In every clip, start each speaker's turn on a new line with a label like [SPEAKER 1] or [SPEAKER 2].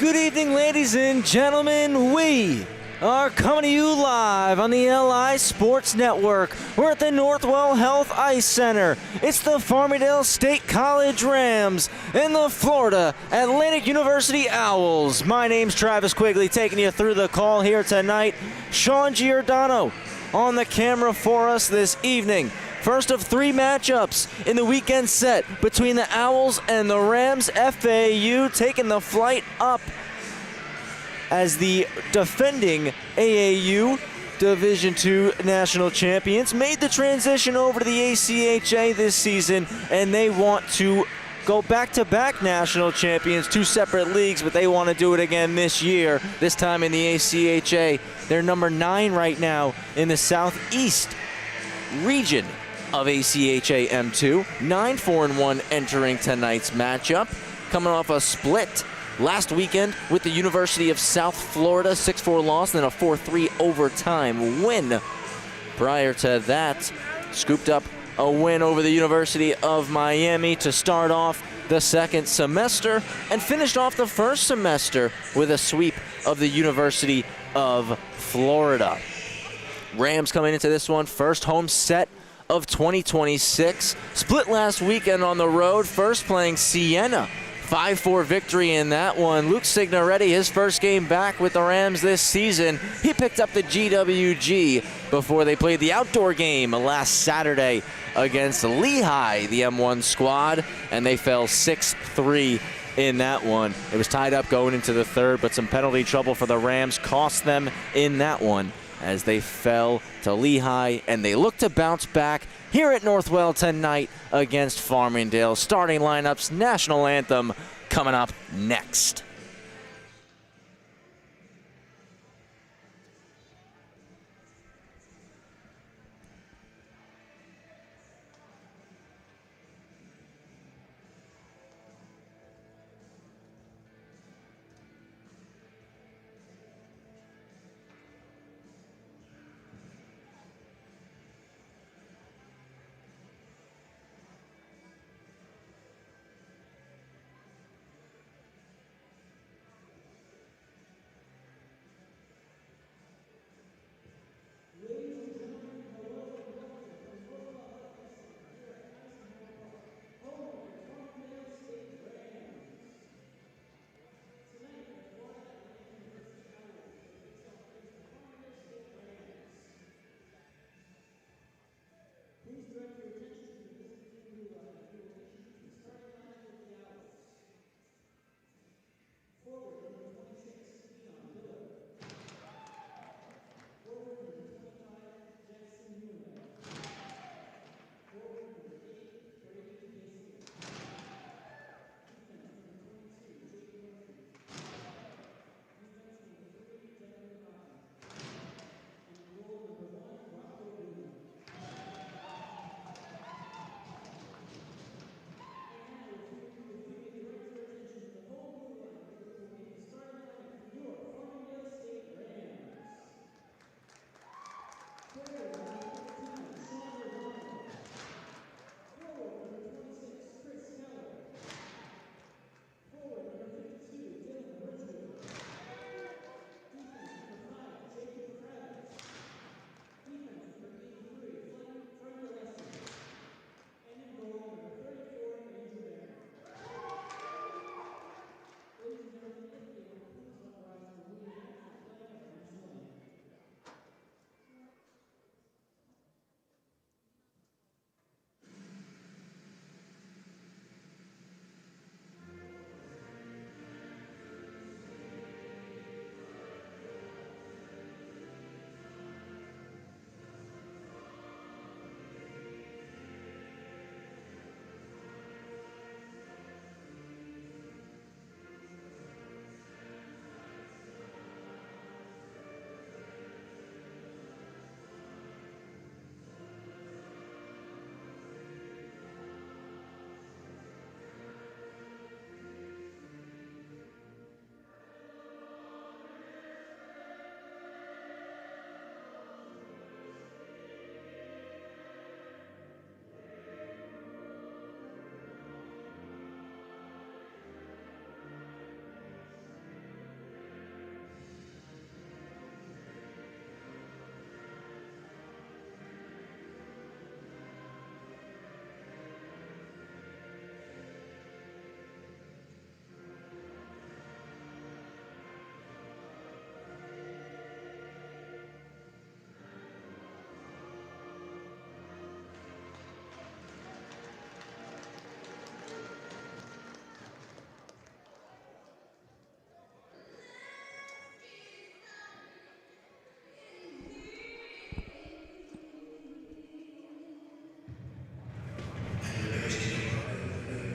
[SPEAKER 1] Good evening, ladies and gentlemen. We are coming to you live on the LI Sports Network. We're at the Northwell Health Ice Center. It's the Farmingdale State College Rams and the Florida Atlantic University Owls. My name's Travis Quigley, taking you through the call here tonight. Sean Giordano on the camera for us this evening. First of three matchups in the weekend set between the Owls and the Rams. FAU taking the flight up as the defending AAU Division II national champions made the transition over to the ACHA this season, and they want to go back-to-back national champions, two separate leagues, but they want to do it again this year, this time in the ACHA. They're number 9 right now in the southeast region of ACHA M2. 9-4-1 entering tonight's matchup, coming off a split last weekend with the University of South Florida, 6-4 loss, then a 4-3 overtime win. Prior to that, scooped up a win over the University of Miami to start off the second semester, and finished off the first semester with a sweep of the University of Florida. Rams coming into this one, first home set of 2026. Split last weekend on the road, first playing Siena. 5-4 victory in that one. Luke Signoretti, his first game back with the Rams this season. He picked up the GWG before they played the outdoor game last Saturday against Lehigh, the M1 squad, and they fell 6-3 in that one. It was tied up going into the third, but some penalty trouble for the Rams cost them in that one as they fell to Lehigh, and they look to bounce back here at Northwell tonight against Farmingdale. Starting lineups, national anthem coming up next.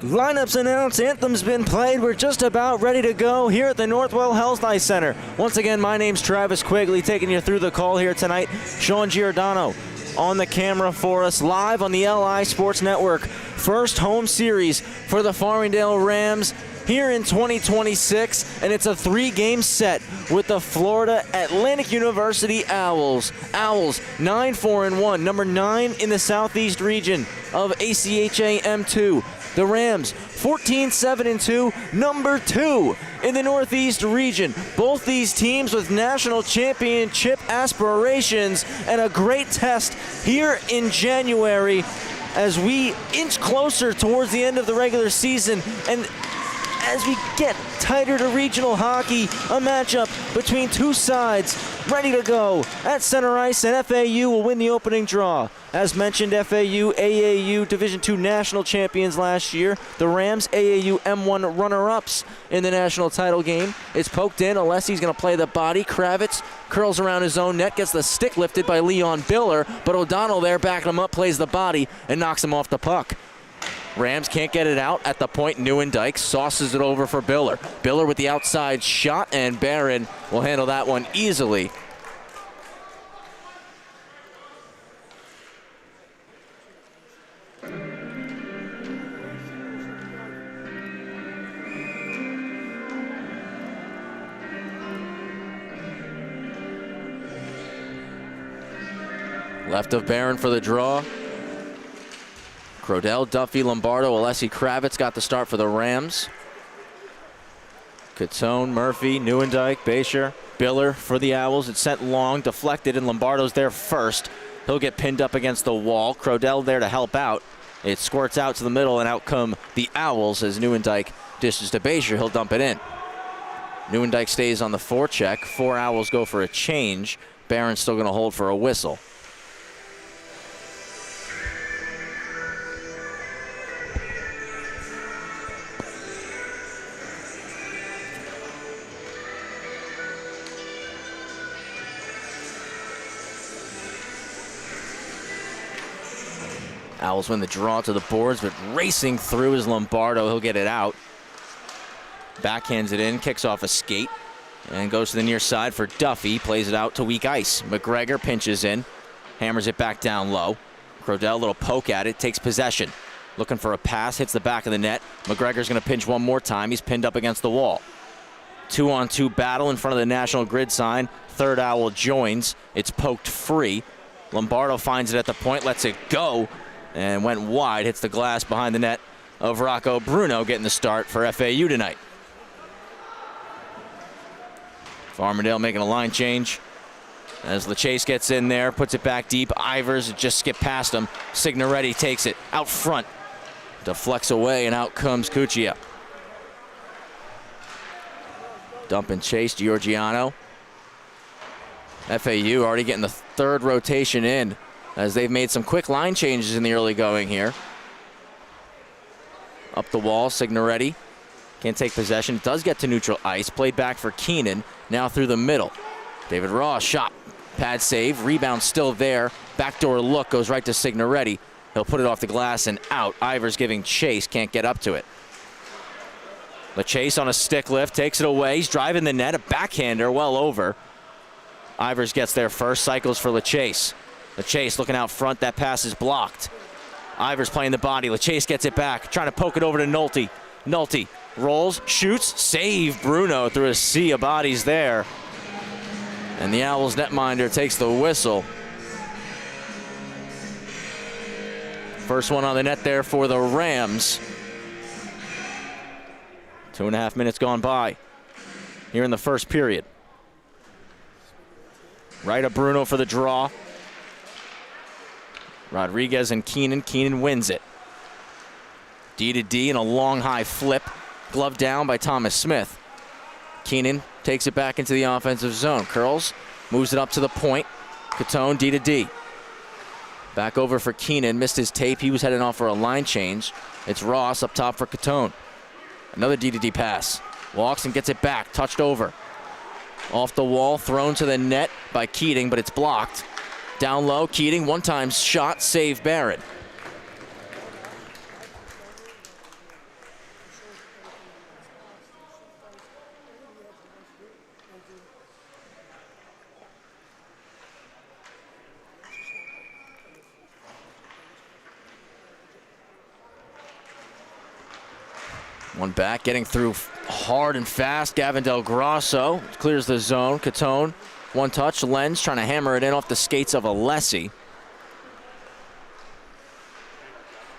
[SPEAKER 1] Lineups announced, anthem's been played. We're just about ready to go here at the Northwell Health Ice Center. Once again, my name's Travis Quigley, taking you through the call here tonight. Sean Giordano on the camera for us, live on the LI Sports Network. First home series for the Farmingdale Rams here in 2026, and it's a 3-game set with the Florida Atlantic University Owls. Owls 9-4-1, number 9 in the Southeast region of ACHA M2. The Rams 14-7-2, number 2 in the Northeast region. Both these teams with national championship aspirations, and a great test here in January as we inch closer towards the end of the regular season, and as we get tighter to regional hockey, a matchup between two sides ready to go at center ice, and FAU will win the opening draw. As mentioned, FAU AAU Division II national champions last year. The Rams AAU M1 runner-ups in the national title game. It's poked in. Alessi's going to play the body. Kravitz curls around his own net, gets the stick lifted by Leon Biller, but O'Donnell there backing him up, plays the body, and knocks him off the puck. Rams can't get it out at the point. Neuendijk sauces it over for Biller. Biller with the outside shot, and Barron will handle that one easily. Left of Barron for the draw. Crodell, Duffy, Lombardo, Alessi, Kravitz got the start for the Rams. Catone, Murphy, Neuendijk, Basher, Biller for the Owls. It's sent long, deflected, and Lombardo's there first. He'll get pinned up against the wall. Crodell there to help out. It squirts out to the middle, and out come the Owls as Neuendijk dishes to Basher. He'll dump it in. Neuendijk stays on the forecheck. 4 Owls go for a change. Barron's still going to hold for a whistle. Owls win the draw to the boards, but racing through is Lombardo. He'll get it out. Backhands it in, kicks off a skate, and goes to the near side for Duffy. Plays it out to weak ice. McGregor pinches in, hammers it back down low. Crodell, a little poke at it, takes possession. Looking for a pass, hits the back of the net. McGregor's going to pinch one more time. He's pinned up against the wall. 2-on-2 battle in front of the National Grid sign. Third Owl joins. It's poked free. Lombardo finds it at the point, lets it go, and went wide, hits the glass behind the net of Rocco Bruno, getting the start for FAU tonight. Farmingdale making a line change as LaChase gets in there, puts it back deep. Ivers just skipped past him. Signoretti takes it out front, deflects away, and out comes Cuccia. Dump and chase, Giorgiano. FAU already getting the third rotation in, as they've made some quick line changes in the early going here. Up the wall, Signoretti can't take possession. Does get to neutral ice. Played back for Keenan. Now through the middle. David Ross, shot. Pad save. Rebound still there. Backdoor look goes right to Signoretti. He'll put it off the glass and out. Ivers giving chase. Can't get up to it. LaChase on a stick lift. Takes it away. He's driving the net. A backhander well over. Ivers gets there first. Cycles for LaChase. LaChase looking out front. That pass is blocked. Ivers playing the body. LaChase gets it back. Trying to poke it over to Nolte. Nolte rolls, shoots, save Bruno through a sea of bodies there. And the Owls netminder takes the whistle. First one on the net there for the Rams. 2.5 minutes gone by here in the first period. Right of Bruno for the draw. Rodriguez and Keenan. Keenan wins it. D to D and a long high flip. Glove down by Thomas Smith. Keenan takes it back into the offensive zone. Curls, moves it up to the point. Catone, D to D. Back over for Keenan. Missed his tape. He was heading off for a line change. It's Ross up top for Catone. Another D to D pass. Walks and gets it back. Touched over. Off the wall, thrown to the net by Keating, but it's blocked. Down low, Keating, one-time shot, save Barrett. One back, getting through hard and fast. Gavin Del Grosso clears the zone. Catone, one touch. Lenz trying to hammer it in off the skates of Alessi.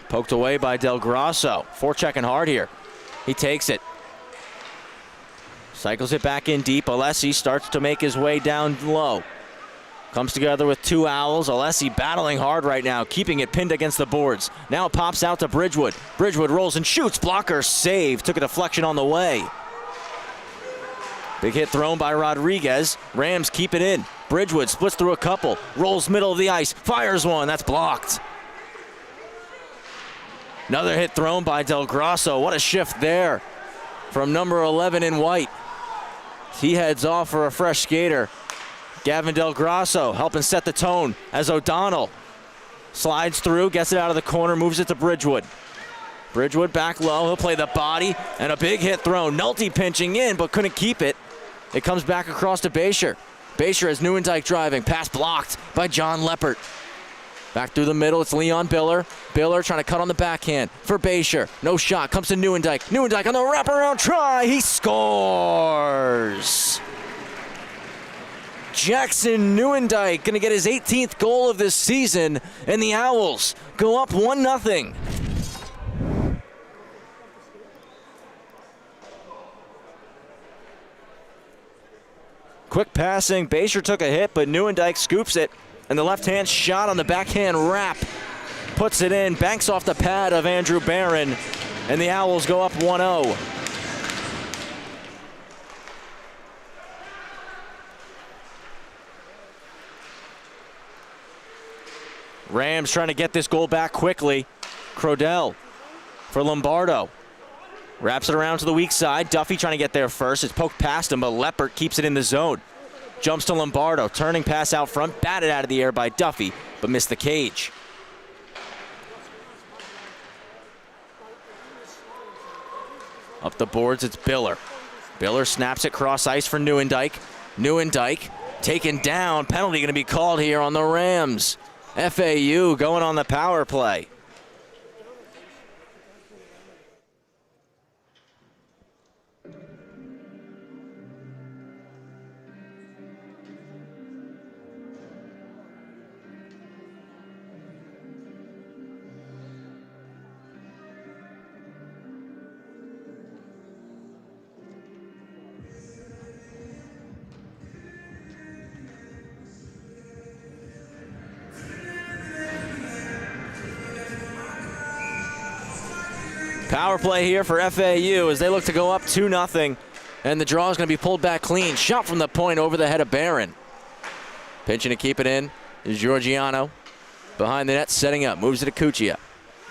[SPEAKER 1] Poked away by Del Grosso. Forechecking hard here. He takes it. Cycles it back in deep. Alessi starts to make his way down low. Comes together with two Owls. Alessi battling hard right now, keeping it pinned against the boards. Now it pops out to Bridgewood. Bridgewood rolls and shoots. Blocker save. Took a deflection on the way. Big hit thrown by Rodriguez. Rams keep it in. Bridgewood splits through a couple. Rolls middle of the ice. Fires one. That's blocked. Another hit thrown by Del Grosso. What a shift there from number 11 in white. He heads off for a fresh skater. Gavin Del Grosso helping set the tone as O'Donnell slides through, gets it out of the corner, moves it to Bridgewood. Bridgewood back low, he'll play the body, and a big hit thrown. Nolte pinching in, but couldn't keep it. It comes back across to Basher. Basher has Neuendijk driving, pass blocked by John Leppert. Back through the middle, it's Leon Biller. Biller trying to cut on the backhand for Basher. No shot, comes to Neuendijk. Neuendijk on the wraparound try, he scores! Jackson Neuendijk going to get his 18th goal of this season, and the Owls go up 1-0. Quick passing, Basher took a hit, but Neuendijk scoops it, and the left-hand shot on the backhand wrap puts it in, banks off the pad of Andrew Barron, and the Owls go up 1-0. Rams trying to get this goal back quickly. Crodell for Lombardo. Wraps it around to the weak side. Duffy trying to get there first. It's poked past him, but Leppert keeps it in the zone. Jumps to Lombardo. Turning pass out front. Batted out of the air by Duffy, but missed the cage. Up the boards, it's Biller. Biller snaps it cross ice for Neuendijk. Neuendijk taken down. Penalty going to be called here on the Rams. FAU going on the power play. Power play here for FAU as they look to go up 2-0, and the draw is going to be pulled back clean. Shot from the point over the head of Barron. Pinching to keep it in is Georgiano. Behind the net, setting up, moves it to Cuccia.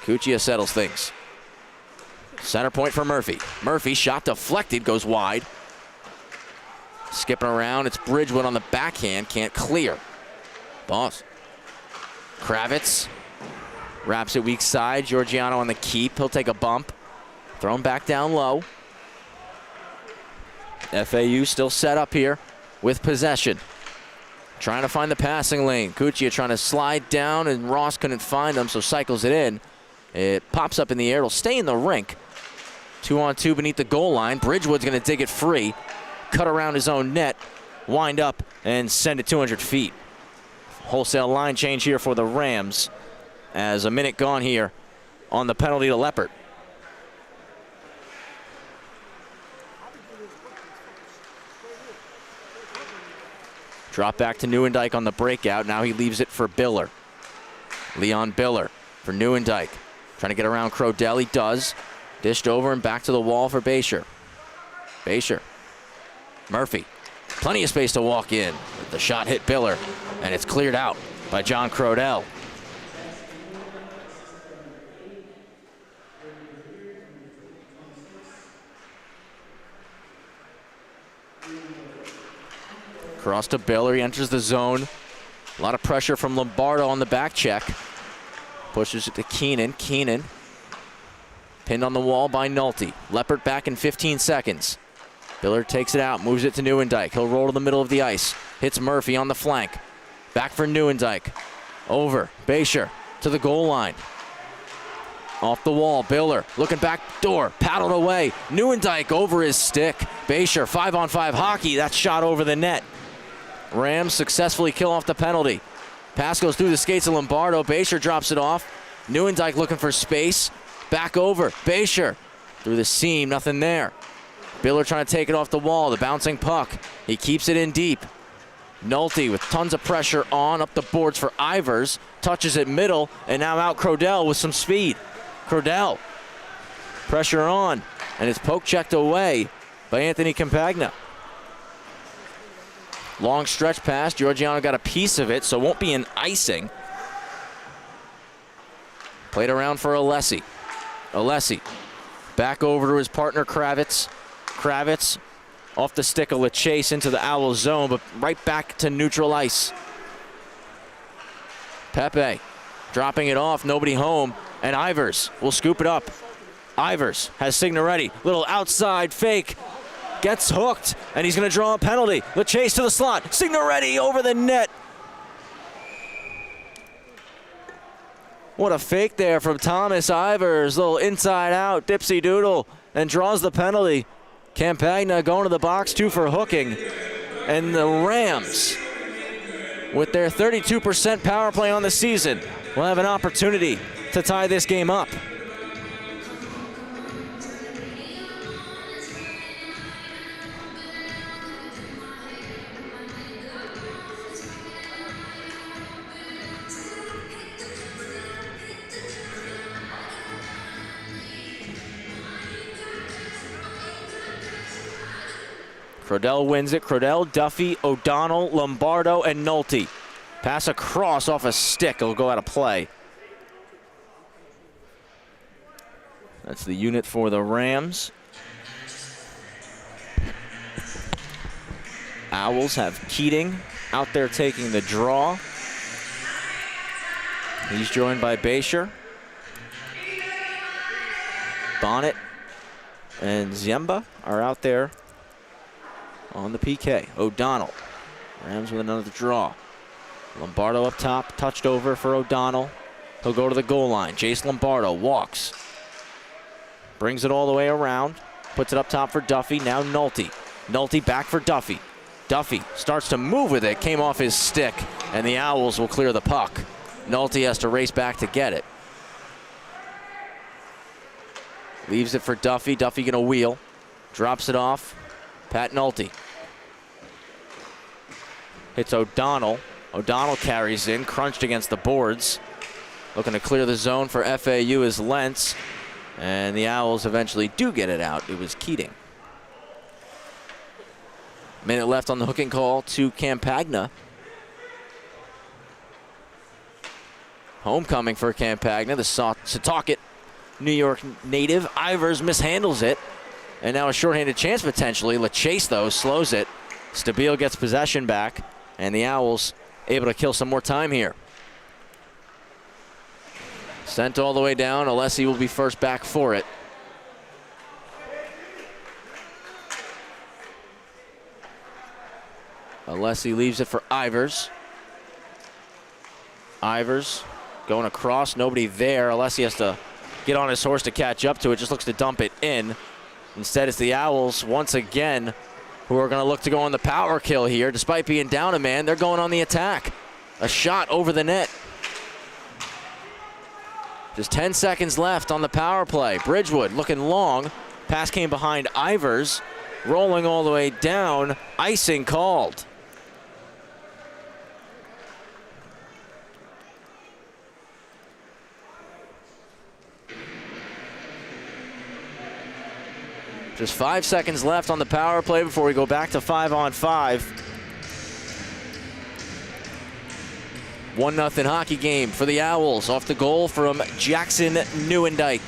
[SPEAKER 1] Cuccia settles things. Center point for Murphy. Murphy, shot deflected, goes wide. Skipping around, it's Bridgewood on the backhand, can't clear. Boss. Kravitz. Wraps it weak side. Georgiano on the keep. He'll take a bump. Thrown back down low. FAU still set up here with possession. Trying to find the passing lane. Cuccia trying to slide down, and Ross couldn't find him, so cycles it in. It pops up in the air. It'll stay in the rink. 2-on-2 beneath the goal line. Bridgewood's going to dig it free. Cut around his own net. Wind up and send it 200 feet. Wholesale line change here for the Rams. As a minute gone here on the penalty to Leppert. Drop back to Neuendijk on the breakout. Now he leaves it for Biller. Leon Biller for Neuendijk. Trying to get around Crodell. He does. Dished over and back to the wall for Basher. Basher. Murphy. Plenty of space to walk in. The shot hit Biller, and it's cleared out by John Crodell. Cross to Biller, he enters the zone. A lot of pressure from Lombardo on the back check. Pushes it to Keenan. Keenan pinned on the wall by Nolte. Leppert back in 15 seconds. Biller takes it out, moves it to Neuendijk. He'll roll to the middle of the ice. Hits Murphy on the flank. Back for Neuendijk. Over. Basher to the goal line. Off the wall, Biller looking back door, paddled away. Neuendijk over his stick. Basher, 5-on-5 hockey. That shot over the net. Rams successfully kill off the penalty. Pass goes through the skates of Lombardo. Basher drops it off. Neuendijk looking for space. Back over. Basher through the seam, nothing there. Biller trying to take it off the wall. The bouncing puck. He keeps it in deep. Nolte with tons of pressure on up the boards for Ivers. Touches it middle, and now out Crodell with some speed. Crodell, pressure on, and it's poke checked away by Anthony Campagna. Long stretch pass. Georgiano got a piece of it, so it won't be an icing. Played around for Alessi. Alessi back over to his partner Kravitz. Kravitz off the stick of LeChase into the Owl zone, but right back to neutral ice. Pepe dropping it off, nobody home, and Ivers will scoop it up. Ivers has Signoretti, little outside fake, gets hooked, and he's going to draw a penalty. LeChase to the slot, Signoretti over the net. What a fake there from Thomas Ivers, little inside out, dipsy doodle, and draws the penalty. Campagna going to the box, 2 for hooking, and the Rams, with their 32% power play on the season, will have an opportunity to tie this game up. Crodell wins it. Crodell, Duffy, O'Donnell, Lombardo, and Nolte. Pass across off a stick. It'll go out of play. That's the unit for the Rams. Owls have Keating out there taking the draw. He's joined by Basher, Bonnet, and Ziemba are out there on the PK. O'Donnell. Rams with another draw. Lombardo up top, touched over for O'Donnell. He'll go to the goal line. Jace Lombardo walks. Brings it all the way around. Puts it up top for Duffy. Now Nolte. Nolte back for Duffy. Duffy starts to move with it. Came off his stick, and the Owls will clear the puck. Nolte has to race back to get it. Leaves it for Duffy. Duffy gonna wheel. Drops it off. Pat Nolte. Hits O'Donnell. O'Donnell carries in, crunched against the boards. Looking to clear the zone for FAU is Lentz. And the Owls eventually do get it out. It was Keating. Minute left on the hooking call to Campagna. Homecoming for Campagna, the Setauket New York native. Ivers mishandles it. And now a shorthanded chance potentially. LeChase, though, slows it. Stabile gets possession back. And the Owls able to kill some more time here. Sent all the way down. Alessi will be first back for it. Alessi leaves it for Ivers. Ivers going across. Nobody there. Alessi has to get on his horse to catch up to it. Just looks to dump it in. Instead, it's the Owls once again who are going to look to go on the power kill here. Despite being down a man, they're going on the attack. A shot over the net. Just 10 seconds left on the power play. Bridgewood looking long. Pass came behind Ivers. Rolling all the way down. Icing called. Just 5 seconds left on the power play before we go back to 5-on-5. 1-0 hockey game for the Owls off the goal from Jackson Neuendijk.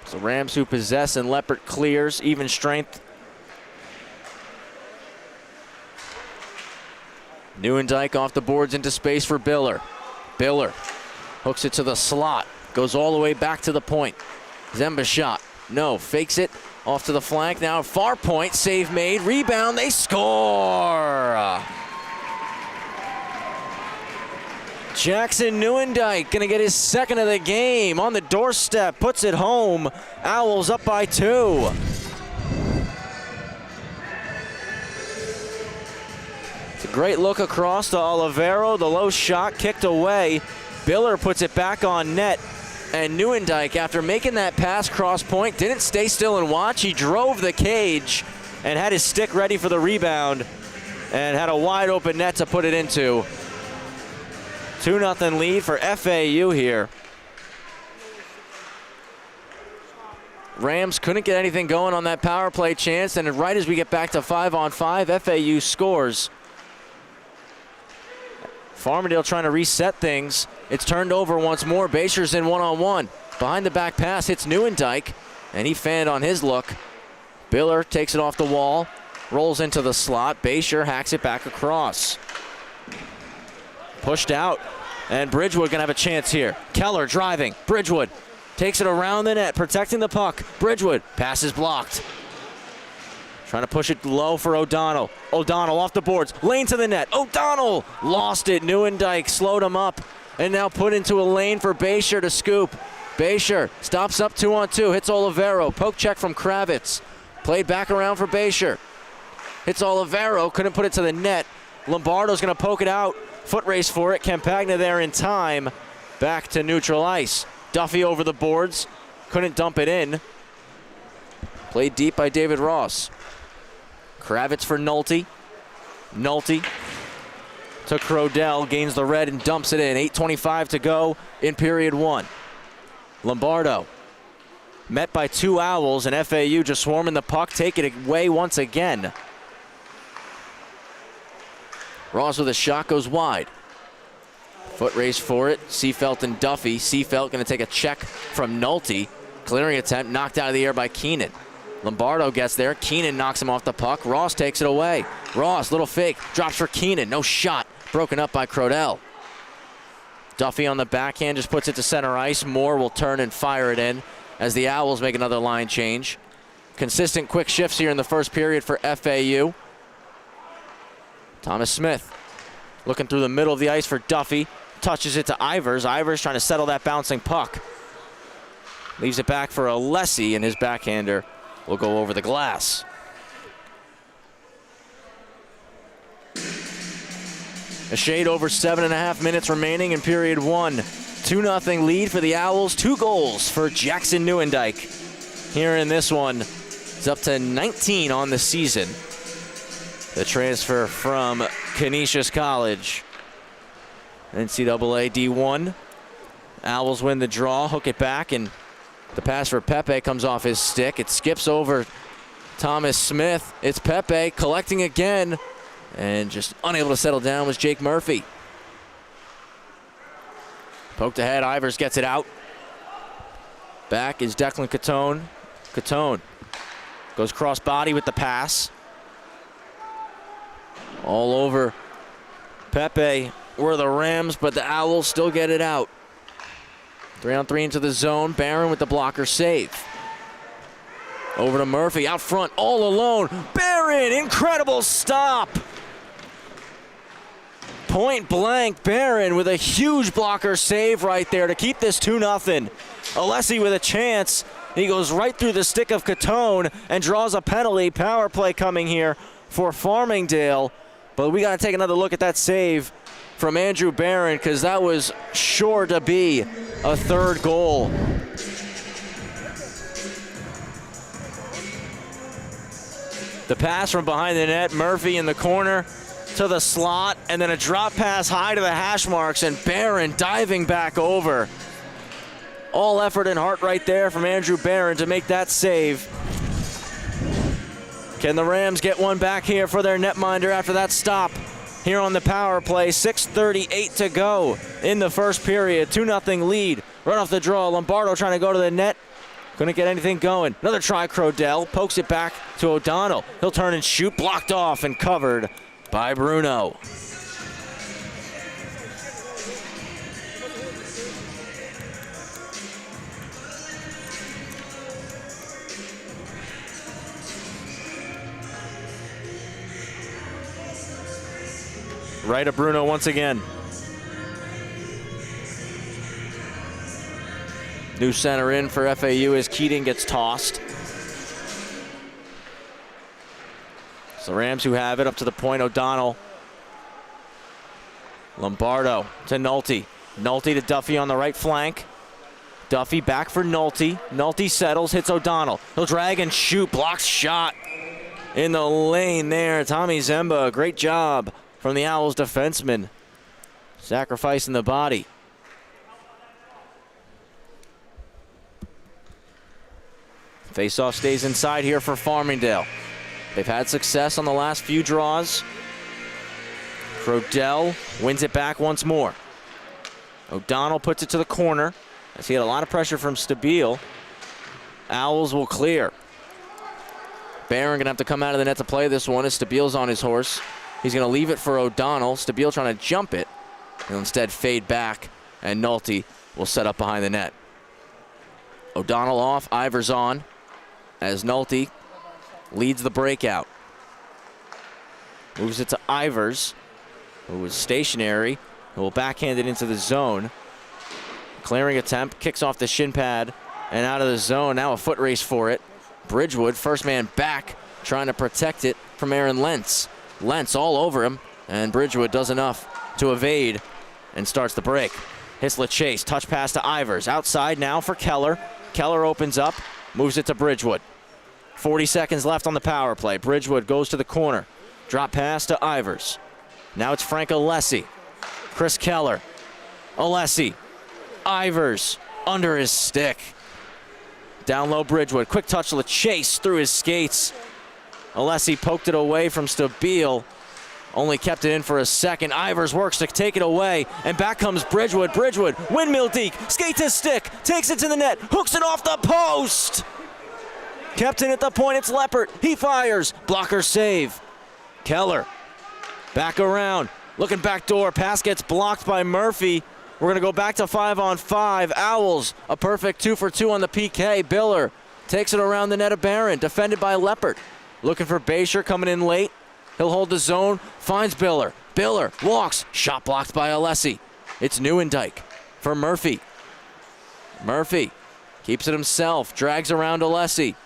[SPEAKER 1] So Rams who possess and Leppert clears, even strength. Neuendijk off the boards into space for Biller. Biller hooks it to the slot, goes all the way back to the point. Zemba shot, no, fakes it off to the flank. Now far point, save made, rebound, they score. Jackson Neuendijk gonna get his second of the game on the doorstep, puts it home. Owls up by 2. It's a great look across to Olivero. The low shot kicked away. Biller puts it back on net. And Neuendijk, after making that pass cross point, didn't stay still and watch. He drove the cage and had his stick ready for the rebound and had a wide open net to put it into. 2-0 lead for FAU here. Rams couldn't get anything going on that power play chance, and right as we get back to 5-on-5, FAU scores. Farmingdale trying to reset things. It's turned over once more. Basher's in one-on-one. Behind the back pass hits Neuendijk, and he fanned on his look. Biller takes it off the wall, rolls into the slot. Basher hacks it back across. Pushed out, and Bridgewood gonna have a chance here. Keller driving. Bridgewood takes it around the net, protecting the puck. Bridgewood, pass is blocked. Trying to push it low for O'Donnell. O'Donnell off the boards, lane to the net. O'Donnell lost it. Neuendijk slowed him up and now put into a lane for Basher to scoop. Basher stops up 2-on-2, hits Olivero. Poke check from Kravitz. Played back around for Basher. Hits Olivero, couldn't put it to the net. Lombardo's gonna poke it out. Foot race for it. Campagna there in time. Back to neutral ice. Duffy over the boards, couldn't dump it in. Played deep by David Ross. Kravitz for Nolte. Nolte to Crodell, gains the red and dumps it in. 8:25 to go in period 1. Lombardo met by 2 Owls, and FAU just swarming the puck, take it away once again. Ross with a shot goes wide. Foot race for it. Seafelt and Duffy. Seafelt going to take a check from Nolte. Clearing attempt knocked out of the air by Keenan. Lombardo gets there. Keenan knocks him off the puck. Ross takes it away. Ross, little fake, drops for Keenan. No shot. Broken up by Crodell. Duffy on the backhand just puts it to center ice. Moore will turn and fire it in as the Owls make another line change. Consistent quick shifts here in the first period for FAU. Thomas Smith looking through the middle of the ice for Duffy. Touches it to Ivers. Ivers trying to settle that bouncing puck. Leaves it back for Alessi, and his backhander will go over the glass. A shade over 7.5 minutes remaining in period 1. 2-0 lead for the Owls. 2 goals for Jackson Neuendijk. Here in this one, it's up to 19 on the season. The transfer from Canisius College. NCAA D1. Owls win the draw, hook it back, and the pass for Pepe comes off his stick. It skips over Thomas Smith. It's Pepe collecting again, and just unable to settle down was Jake Murphy. Poked ahead, Ivers gets it out. Back is Declan Catone. Catone goes cross body with the pass. All over Pepe were the Rams, but the Owls still get it out. 3-on-3 into the zone. Barron with the blocker save. Over to Murphy, out front, all alone. Barron, incredible stop. Point blank, Barron with a huge blocker save right there to keep this 2-0. Alessi with a chance. He goes right through the stick of Catone and draws a penalty. Power play coming here for Farmingdale. But we got to take another look at that save from Andrew Barron, because that was sure to be a 3rd goal. The pass from behind the net, Murphy in the corner to the slot, and then a drop pass high to the hash marks, and Barron diving back over. All effort and heart right there from Andrew Barron to make that save. Can the Rams get one back here for their netminder after that stop here on the power play? 6:38 to go in the first period. 2-0 lead. Run off the draw. Lombardo trying to go to the net. Couldn't get anything going. Another try, Crodell. Pokes it back to O'Donnell. He'll turn and shoot. Blocked off and covered by Bruno. Right to Bruno once again. New center in for FAU as Keating gets tossed. It's the Rams who have it up to the point. O'Donnell. Lombardo to Nolte. Nolte to Duffy on the right flank. Duffy back for Nolte. Nolte settles, hits O'Donnell. He'll drag and shoot, blocks shot in the lane there. Tommy Zemba, great job from the Owls defenseman. Sacrificing the body. Faceoff stays inside here for Farmingdale. They've had success on the last few draws. Crodell wins it back once more. O'Donnell puts it to the corner as he had a lot of pressure from Stabile. Owls will clear. Barron gonna have to come out of the net to play this one as Stabile's on his horse. He's gonna leave it for O'Donnell. Stabile trying to jump it. He'll instead fade back, and Nolte will set up behind the net. O'Donnell off, Ivers on, as Nolte leads the breakout. Moves it to Ivers, who is stationary, who will backhand it into the zone. Clearing attempt, kicks off the shin pad and out of the zone. Now a foot race for it. Bridgewood, first man back, trying to protect it from Aaron Lentz. Lentz all over him, and Bridgewood does enough to evade and starts the break. Hisla chase, touch pass to Ivers. Outside now for Keller. Keller opens up, moves it to Bridgewood. 40 seconds left on the power play. Bridgewood goes to the corner. Drop pass to Ivers. Now it's Frank Alessi. Chris Keller. Alessi. Ivers under his stick. Down low Bridgewood. Quick touch to the chase through his skates. Alessi poked it away from Stabile. Only kept it in for a second. Ivers works to take it away. And back comes Bridgewood. Bridgewood, windmill deke, skates his stick, takes it to the net, hooks it off the post. Kept in at the point, it's Leppert. He fires. Blocker save. Keller back around. Looking back door. Pass gets blocked by Murphy. We're going to go back to 5-on-5. Owls, a perfect 2 for 2 on the PK. Biller takes it around the net of Barron. Defended by Leppert. Looking for Basher coming in late. He'll hold the zone. Finds Biller. Biller walks. Shot blocked by Alessi. It's Neuendijk for Murphy. Murphy keeps it himself. Drags around Alessi.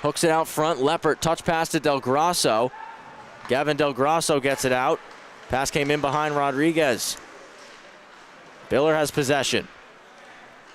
[SPEAKER 1] Hooks it out front. Leppert touch pass to Del Grasso. Gavin Del Grasso gets it out. Pass came in behind Rodriguez. Biller has possession.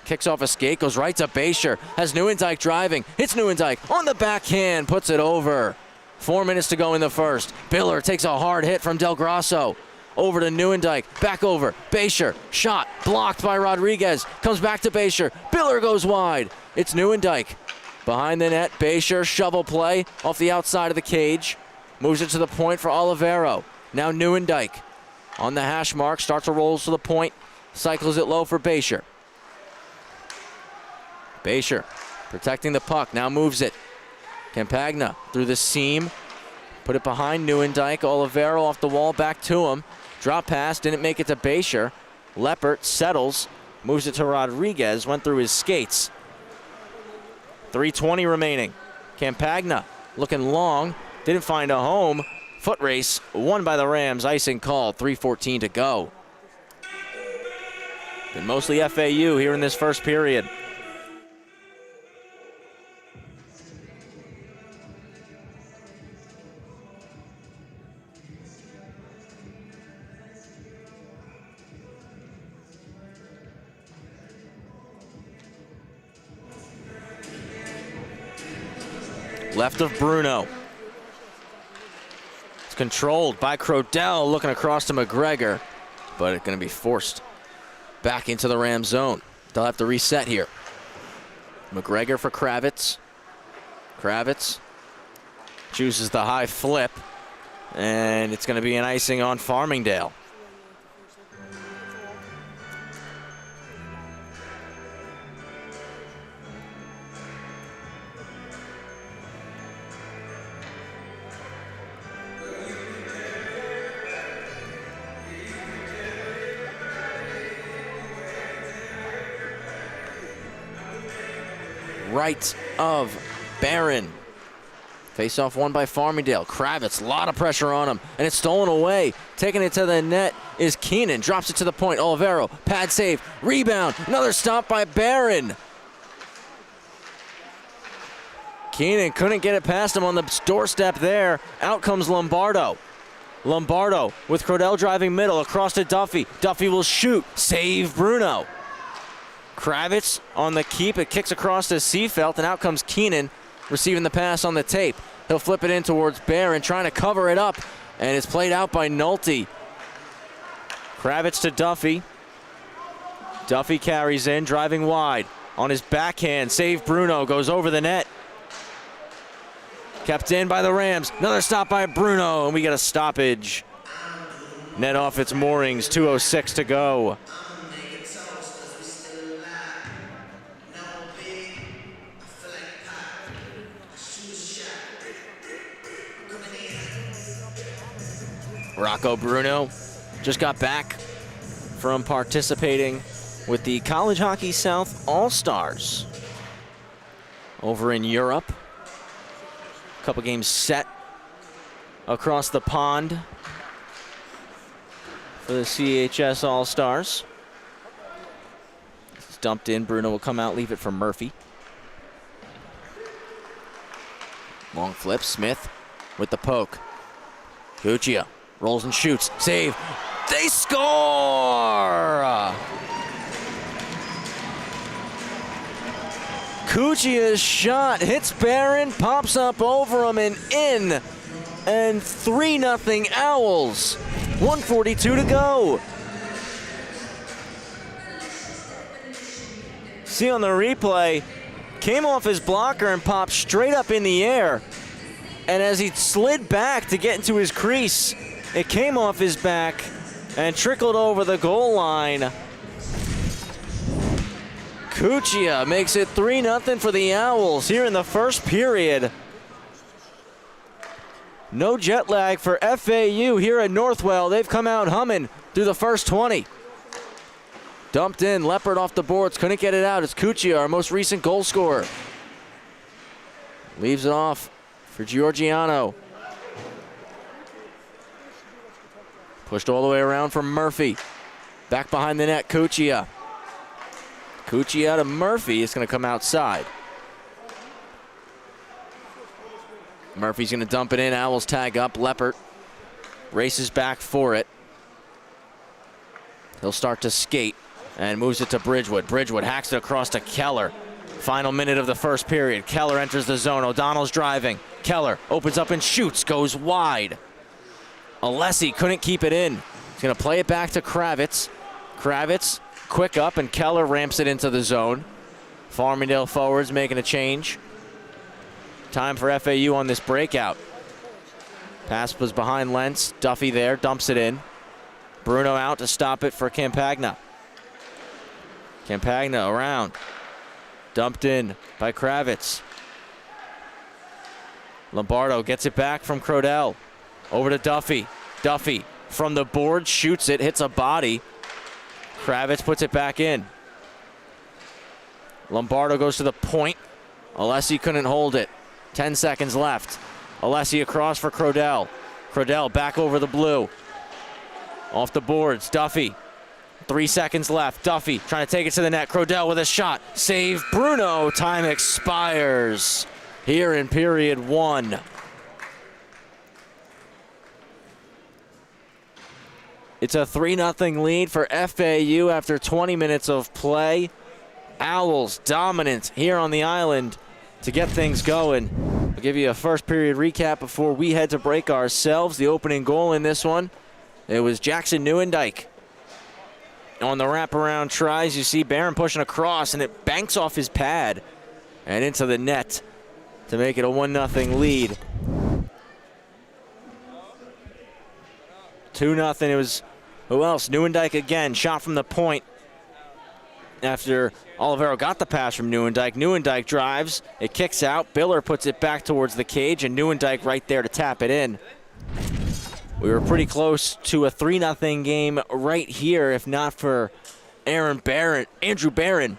[SPEAKER 1] Kicks off a skate, goes right to Basher. Has Neuendijk driving. Hits Neuendijk on the backhand, puts it over. 4 minutes to go in the first. Biller takes a hard hit from Del Grasso. Over to Neuendijk, back over. Basher, shot, blocked by Rodriguez. Comes back to Basher. Biller goes wide. It's Neuendijk. Behind the net, Basher, shovel play off the outside of the cage. Moves it to the point for Olivero. Now Neuendijk on the hash mark, starts to roll to the point. Cycles it low for Basher. Basher protecting the puck, now moves it. Campagna through the seam. Put it behind Neuendijk. Olivero off the wall, back to him. Drop pass, didn't make it to Basher. Leppert settles, moves it to Rodriguez, went through his skates. 3:20 remaining. Campagna looking long, didn't find a home. Foot race, won by the Rams, icing called, 3:14 to go. Been mostly FAU here in this first period. Left of Bruno. It's controlled by Crodell, looking across to McGregor, but it's going to be forced back into the Ram zone. They'll have to reset here. McGregor for Kravitz. Kravitz chooses the high flip, and it's going to be an icing on Farmingdale. Right of Barron. Face-off won by Farmingdale. Kravitz, a lot of pressure on him, and it's stolen away. Taking it to the net is Keenan. Drops it to the point. Olivero, pad save, rebound. Another stop by Barron. Keenan couldn't get it past him on the doorstep there. Out comes Lombardo. Lombardo with Crodell driving middle across to Duffy. Duffy will shoot. Save Bruno. Kravitz on the keep. It kicks across to Seafelt, and out comes Keenan receiving the pass on the tape. He'll flip it in towards Barron, trying to cover it up, and it's played out by Nolte. Kravitz to Duffy. Duffy carries in, driving wide. On his backhand, save Bruno, goes over the net. Kept in by the Rams. Another stop by Bruno, and we get a stoppage. Net off its moorings, 2:06 to go. Rocco Bruno just got back from participating with the College Hockey South All-Stars over in Europe. A couple games set across the pond for the CHS All-Stars. It's dumped in. Bruno will come out, leave it for Murphy. Long flip. Smith with the poke. Cuccia rolls and shoots. Save. They score! Cuccia's shot hits Barron, pops up over him and in. And 3-0 Owls. 1:42 to go. See on the replay, came off his blocker and popped straight up in the air. And as he slid back to get into his crease, it came off his back and trickled over the goal line. Cuccia makes it 3-0 for the Owls here in the first period. No jet lag for FAU here at Northwell. They've come out humming through the first 20. Dumped in, Leopard off the boards, couldn't get it out. It's Cuccia, our most recent goal scorer. Leaves it off for Giorgiano. Pushed all the way around from Murphy. Back behind the net, Cuccia. Cuccia to Murphy is going to come outside. Murphy's going to dump it in. Owls tag up. Leopard races back for it. He'll start to skate and moves it to Bridgewood. Bridgewood hacks it across to Keller. Final minute of the first period. Keller enters the zone. O'Donnell's driving. Keller opens up and shoots. Goes wide. Alessi couldn't keep it in. He's going to play it back to Kravitz. Kravitz quick up, and Keller ramps it into the zone. Farmingdale forwards making a change. Time for FAU on this breakout. Pass was behind Lentz. Duffy there, dumps it in. Bruno out to stop it for Campagna. Campagna around. Dumped in by Kravitz. Lombardo gets it back from Crodell. Over to Duffy. Duffy from the board, shoots it, hits a body. Kravitz puts it back in. Lombardo goes to the point. Alessi couldn't hold it. 10 seconds left. Alessi across for Crodell. Crodell back over the blue. Off the boards, Duffy. 3 seconds left. Duffy trying to take it to the net. Crodell with a shot. Save Bruno. Time expires here in period 1. It's a 3-0 lead for FAU after 20 minutes of play. Owls dominant here on the island to get things going. I'll give you a first period recap before we head to break ourselves. The opening goal in this one, it was Jackson Neuendijk. On the wraparound tries, you see Barron pushing across, and it banks off his pad and into the net to make it a 1-0 lead. 2-0. It was, who else? Neuendijk again, shot from the point after Olivero got the pass from Neuendijk. Neuendijk drives, it kicks out. Biller puts it back towards the cage, and Neuendijk right there to tap it in. We were pretty close to a 3-0 game right here, if not for Andrew Barron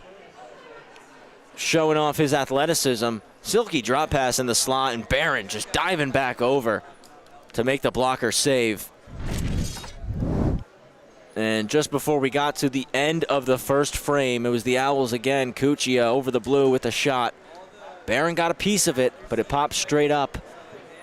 [SPEAKER 1] showing off his athleticism. Silky drop pass in the slot, and Barron just diving back over to make the blocker save. And just before we got to the end of the first frame, it was the Owls again. Cuccia over the blue with a shot. Barron got a piece of it, but it popped straight up,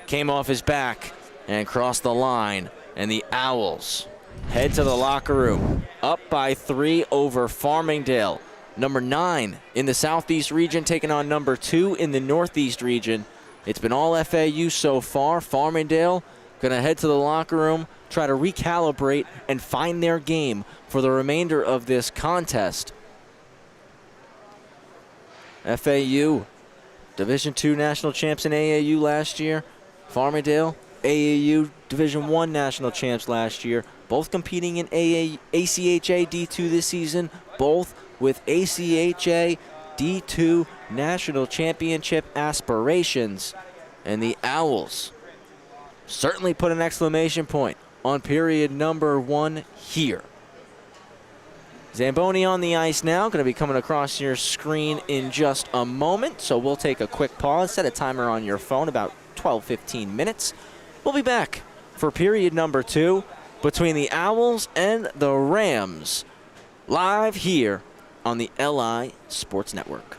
[SPEAKER 1] came off his back, and crossed the line. And the Owls head to the locker room, up by 3 over Farmingdale. Number 9 in the Southeast region taking on number 2 in the Northeast region. It's been all FAU so far. Farmingdale going to head to the locker room, try to recalibrate and find their game for the remainder of this contest. FAU, Division II national champs in AAU last year. Farmingdale, AAU Division I national champs last year. Both competing in ACHA D2 this season, both with ACHA D2 national championship aspirations. And the Owls certainly put an exclamation point on period number 1 here. Zamboni on the ice now, going to be coming across your screen in just a moment, so we'll take a quick pause, set a timer on your phone, about 12-15 minutes. We'll be back for period number 2 between the Owls and the Rams, live here on the LI Sports Network.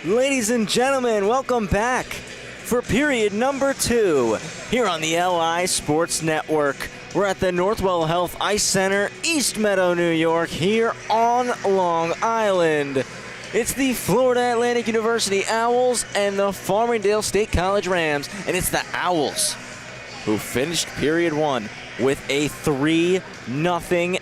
[SPEAKER 1] Ladies and gentlemen, welcome back for period number 2 here on the LI Sports Network. We're at the Northwell Health Ice Center, East Meadow, New York, here on Long Island. It's the Florida Atlantic University Owls and the Farmingdale State College Rams, and it's the Owls who finished period 1 with a 3-0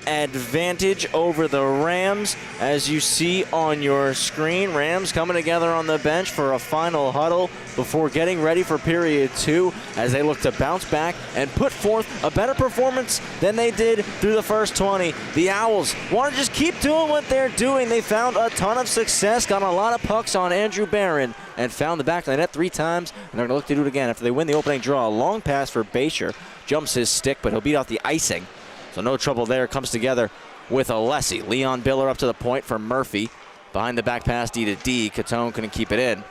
[SPEAKER 1] advantage over the Rams. As you see on your screen, Rams coming together on the bench for a final huddle before getting ready for period 2 as they look to bounce back and put forth a better performance than they did through the first 20. The Owls want to just keep doing what they're doing. They found a ton of success, got a lot of pucks on Andrew Barron, and found the back of the net 3 times, and they're going to look to do it again after they win the opening draw. A long pass for Basher. Jumps his stick, but he'll beat out the icing. So no trouble there. Comes together with Alessi. Leon Biller up to the point for Murphy. Behind the back pass, D to D. Catone couldn't keep it in.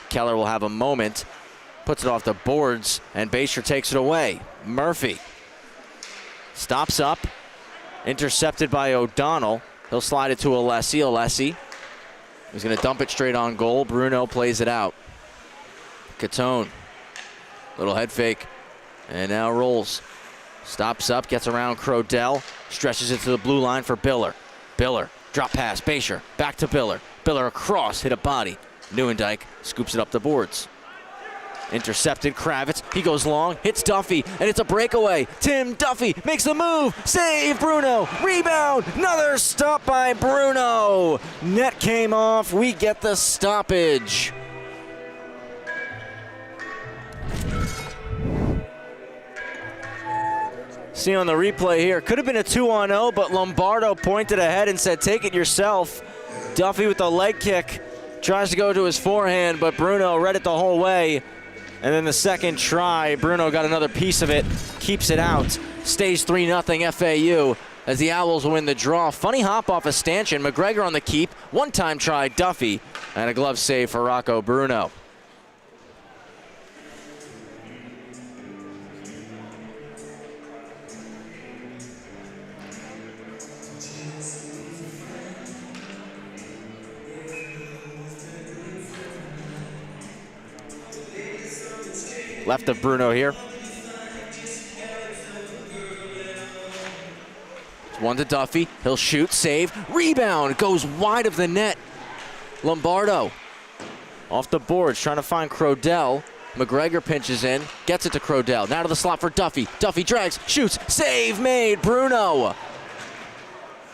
[SPEAKER 1] Keller will have a moment. Puts it off the boards, and Basher takes it away. Murphy stops up. Intercepted by O'Donnell. He'll slide it to Alessi. Alessi is going to dump it straight on goal. Bruno plays it out. Catone. Little head fake. And now rolls. Stops up, gets around Crodell. Stretches it to the blue line for Biller. Biller, drop pass, Basher, back to Biller. Biller across, hit a body. Neuendijk scoops it up the boards. Intercepted, Kravitz, he goes long, hits Duffy, and it's a breakaway. Tim Duffy makes the move, save Bruno, rebound, another stop by Bruno. Net came off, we get the stoppage. See on the replay here, could have been a 2-on-0, but Lombardo pointed ahead and said, take it yourself. Duffy with the leg kick, tries to go to his forehand, but Bruno read it the whole way. And then the second try, Bruno got another piece of it, keeps it out, stays 3-0 FAU as the Owls win the draw. Funny hop off of Stanchion, McGregor on the keep, one-time try, Duffy, and a glove save for Rocco Bruno. Left of Bruno here. It's one to Duffy. He'll shoot, save, rebound, goes wide of the net. Lombardo off the boards, trying to find Crodell. McGregor pinches in, gets it to Crodell. Now to the slot for Duffy. Duffy drags, shoots, save made, Bruno.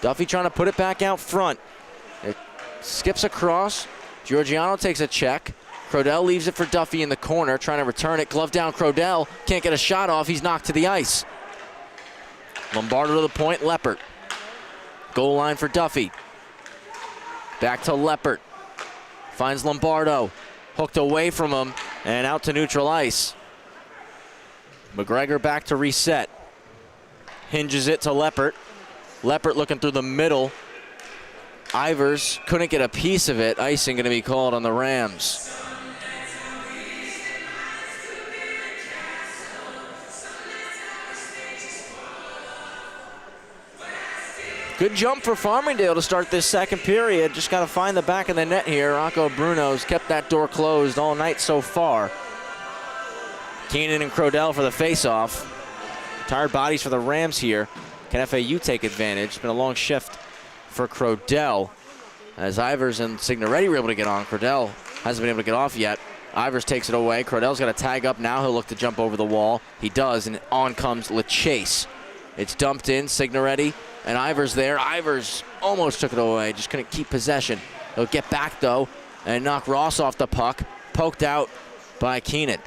[SPEAKER 1] Duffy trying to put it back out front. It skips across. Giorgiano takes a check. Crodell leaves it for Duffy in the corner, trying to return it. Glove down, Crodell. Can't get a shot off. He's knocked to the ice. Lombardo to the point, Leppert. Goal line for Duffy. Back to Leppert. Finds Lombardo. Hooked away from him and out to neutral ice. McGregor back to reset. Hinges it to Leppert. Leppert looking through the middle. Ivers couldn't get a piece of it. Icing going to be called on the Rams. Good jump for Farmingdale to start this second period. Just got to find the back of the net here. Rocco Bruno's kept that door closed all night so far. Keenan and Crodell for the face-off. Tired bodies for the Rams here. Can FAU take advantage? It's been a long shift for Crodell as Ivers and Signoretti were able to get on. Crodell hasn't been able to get off yet. Ivers takes it away. Crodell's got to tag up now. He'll look to jump over the wall. He does, and on comes LeChase. It's dumped in, Signoretti, and Ivers there. Ivers almost took it away, just couldn't keep possession. He'll get back, though, and knock Ross off the puck. Poked out by Keenan.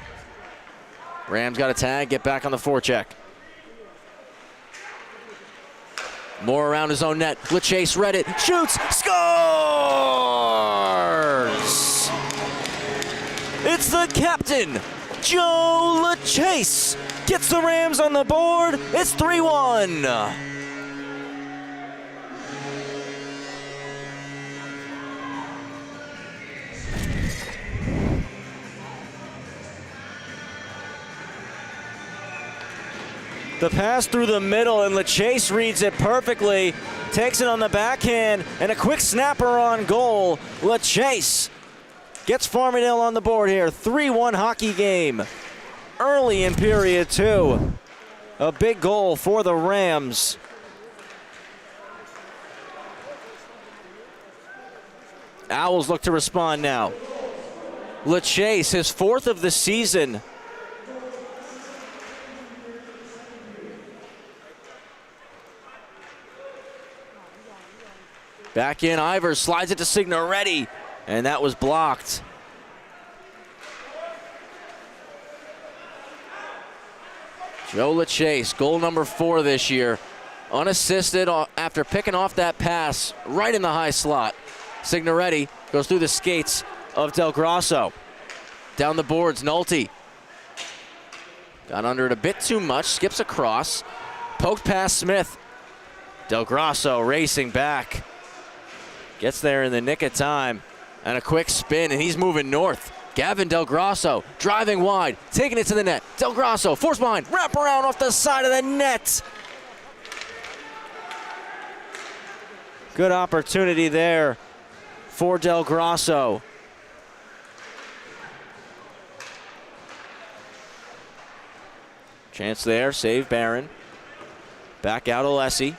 [SPEAKER 1] Rams got a tag, get back on the forecheck. More around his own net. LeChase read it, shoots, scores! It's the captain, Joe LeChase, gets the Rams on the board. It's 3-1. The pass through the middle, and LeChase reads it perfectly. Takes it on the backhand, and a quick snapper on goal. LeChase gets Farmingdale on the board here. 3-1 hockey game early in period 2. A big goal for the Rams. Owls look to respond now. LaChase, his 4th of the season. Back in, Ivers slides it to Signoretti, and that was blocked. Joe LaChase, goal number 4 this year. Unassisted after picking off that pass right in the high slot. Signoretti goes through the skates of Del Grosso. Down the boards, Nolte. Got under it a bit too much, skips across. Poked past Smith. Del Grosso racing back. Gets there in the nick of time. And a quick spin, and he's moving north. Gavin Del Grosso driving wide, taking it to the net. Del Grosso, force behind, wrap around off the side of the net. Good opportunity there for Del Grosso. Chance there, save Barron. Back out Alessi.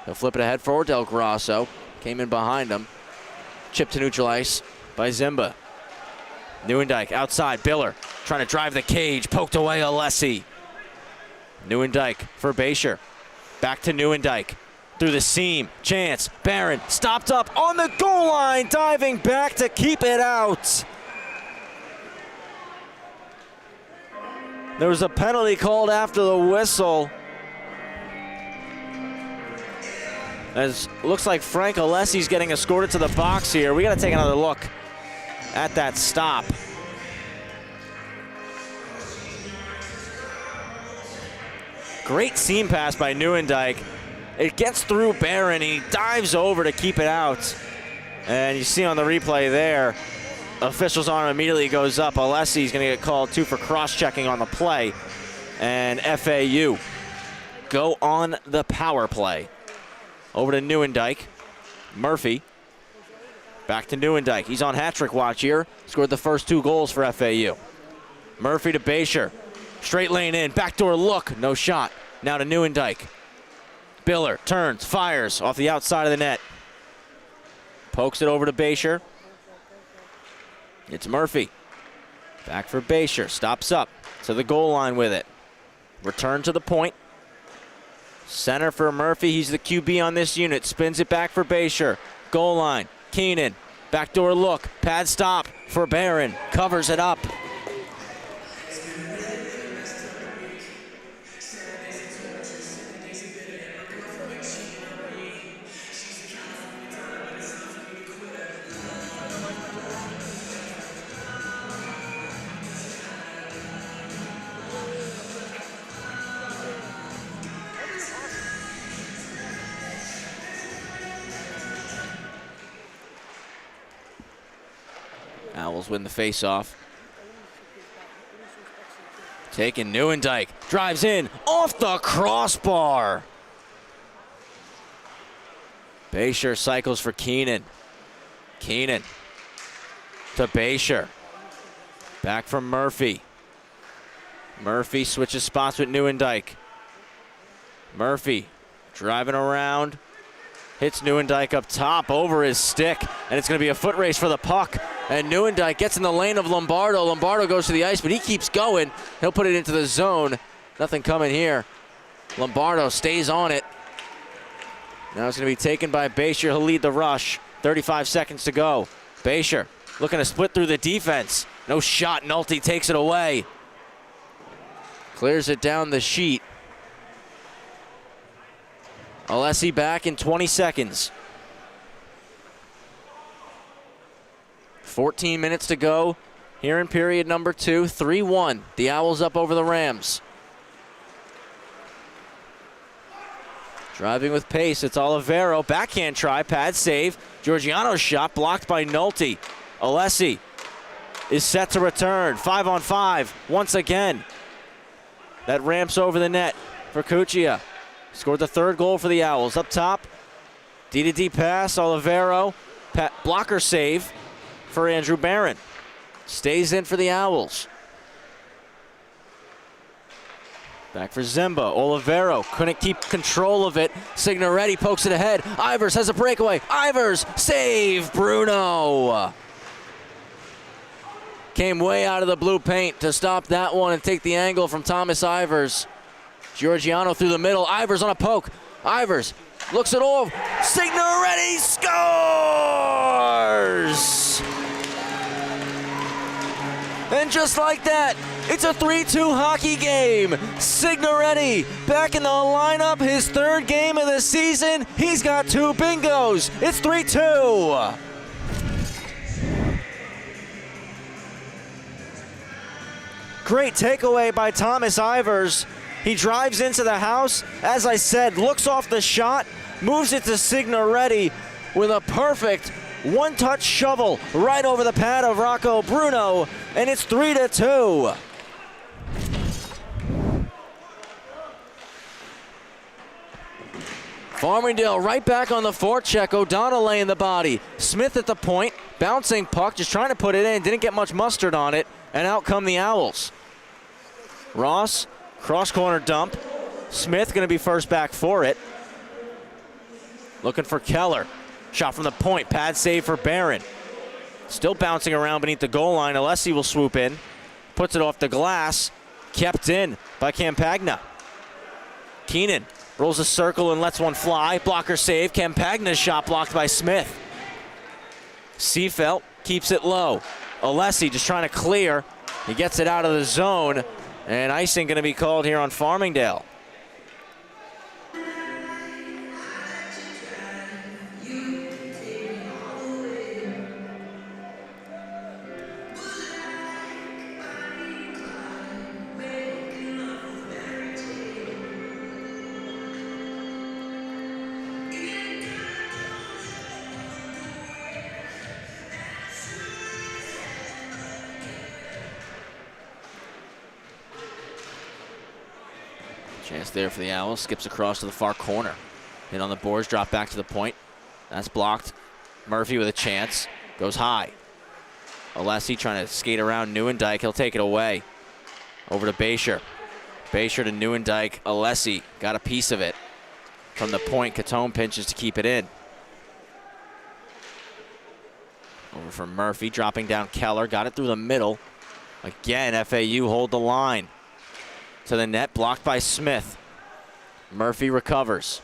[SPEAKER 1] He'll flip it ahead for Del Grosso. Came in behind him. Chip to neutral ice by Zimba. Nieuwendyk outside, Biller trying to drive the cage, poked away Alessi. Nieuwendyk for Basher. Back to Nieuwendyk. Through the seam, chance, Barron stopped up on the goal line, diving back to keep it out. There was a penalty called after the whistle. As looks like Frank Alessi's getting escorted to the box here. We got to take another look at that stop. Great seam pass by Nieuwendyk. It gets through Barron. He dives over to keep it out. And you see on the replay there, official's arm immediately goes up. Alessi's going to get called too for cross-checking on the play. And FAU go on the power play. Over to Nieuwendyk. Murphy. Back to Nieuwendyk. He's on hat-trick watch here. Scored the first 2 goals for FAU. Murphy to Basher. Straight lane in. Backdoor look. No shot. Now to Nieuwendyk. Biller turns, fires off the outside of the net. Pokes it over to Basher. It's Murphy. Back for Basher. Stops up to the goal line with it. Return to the point. Center for Murphy. He's the QB on this unit. Spins it back for Basher. Goal line. Keenan. Backdoor look. Pad stop for Barron. Covers it up. Owls win the face-off. Taking Nieuwendyk. Drives in. Off the crossbar. Basher cycles for Keenan. Keenan to Basher. Back from Murphy. Murphy switches spots with Nieuwendyk. Murphy driving around. Hits Nieuwendyk up top over his stick. And it's going to be a foot race for the puck. And Nieuwendyk gets in the lane of Lombardo. Lombardo goes to the ice, but he keeps going. He'll put it into the zone. Nothing coming here. Lombardo stays on it. Now it's going to be taken by Basher. He'll lead the rush. 35 seconds to go. Basher looking to split through the defense. No shot. Nolte takes it away. Clears it down the sheet. Alessi back in 20 seconds. 14 minutes to go here in period number 2. 3-1. The Owls up over the Rams. Driving with pace, it's Olivero. Backhand try, pad save. Georgiano's shot blocked by Nolte. Alessi is set to return. 5-on-5 once again. That ramps over the net for Cuccia. Scored the 3rd goal for the Owls. Up top, D-to-D pass, Olivero. Blocker save for Andrew Barron. Stays in for the Owls. Back for Zemba. Olivero couldn't keep control of it. Signoretti pokes it ahead. Ivers has a breakaway. Ivers, save Bruno. Came way out of the blue paint to stop that one and take the angle from Thomas Ivers. Giorgiano through the middle. Ivers on a poke. Ivers looks it off. Signoretti scores! And just like that, it's a 3-2 hockey game. Signoretti back in the lineup, his third game of the season. He's got 2 bingos. It's 3-2. Great takeaway by Thomas Ivers. He drives into the house, as I said, looks off the shot, moves it to Signoretti with a perfect one-touch shovel right over the pad of Rocco Bruno, and it's 3-2. Farmingdale right back on the forecheck. O'Donnell laying the body. Smith at the point, bouncing puck, just trying to put it in, didn't get much mustard on it, and out come the Owls. Ross, cross-corner dump. Smith going to be first back for it. Looking for Keller. Shot from the point, pad save for Barron. Still bouncing around beneath the goal line. Alessi will swoop in. Puts it off the glass. Kept in by Campagna. Keenan rolls a circle and lets one fly. Blocker save. Campagna's shot blocked by Smith. Seafelt keeps it low. Alessi just trying to clear. He gets it out of the zone. And icing going to be called here on Farmingdale. Chance there for the Owls. Skips across to the far corner. Hit on the boards, drop back to the point. That's blocked. Murphy with a chance. Goes high. Alessi trying to skate around Neuendijk. He'll take it away. Over to Basher. Basher to Neuendijk. Alessi got a piece of it. From the point, Catone pinches to keep it in. Over for Murphy, dropping down Keller. Got it through the middle. Again, FAU hold the line. To the net, blocked by Smith. Murphy recovers.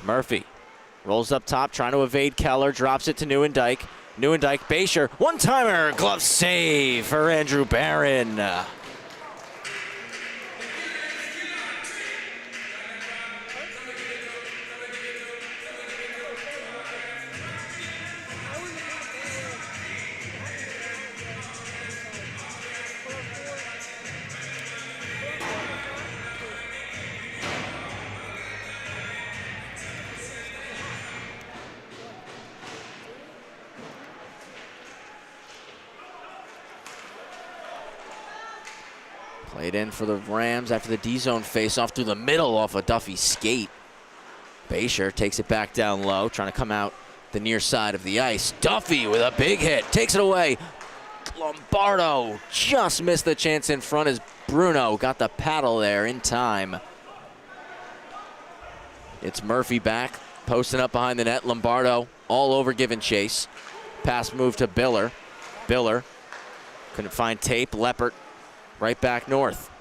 [SPEAKER 1] Murphy rolls up top, trying to evade Keller, drops it to Neuendijk. Neuendijk, Basher, one-timer, glove save for Andrew Barron. Played in for the Rams after the D-zone face-off through the middle off a Duffy skate. Basher takes it back down low, trying to come out the near side of the ice. Duffy with a big hit, takes it away. Lombardo just missed the chance in front as Bruno got the paddle there in time. It's Murphy back, posting up behind the net. Lombardo all over giving chase. Pass move to Biller. Biller couldn't find tape. Leppert right back north.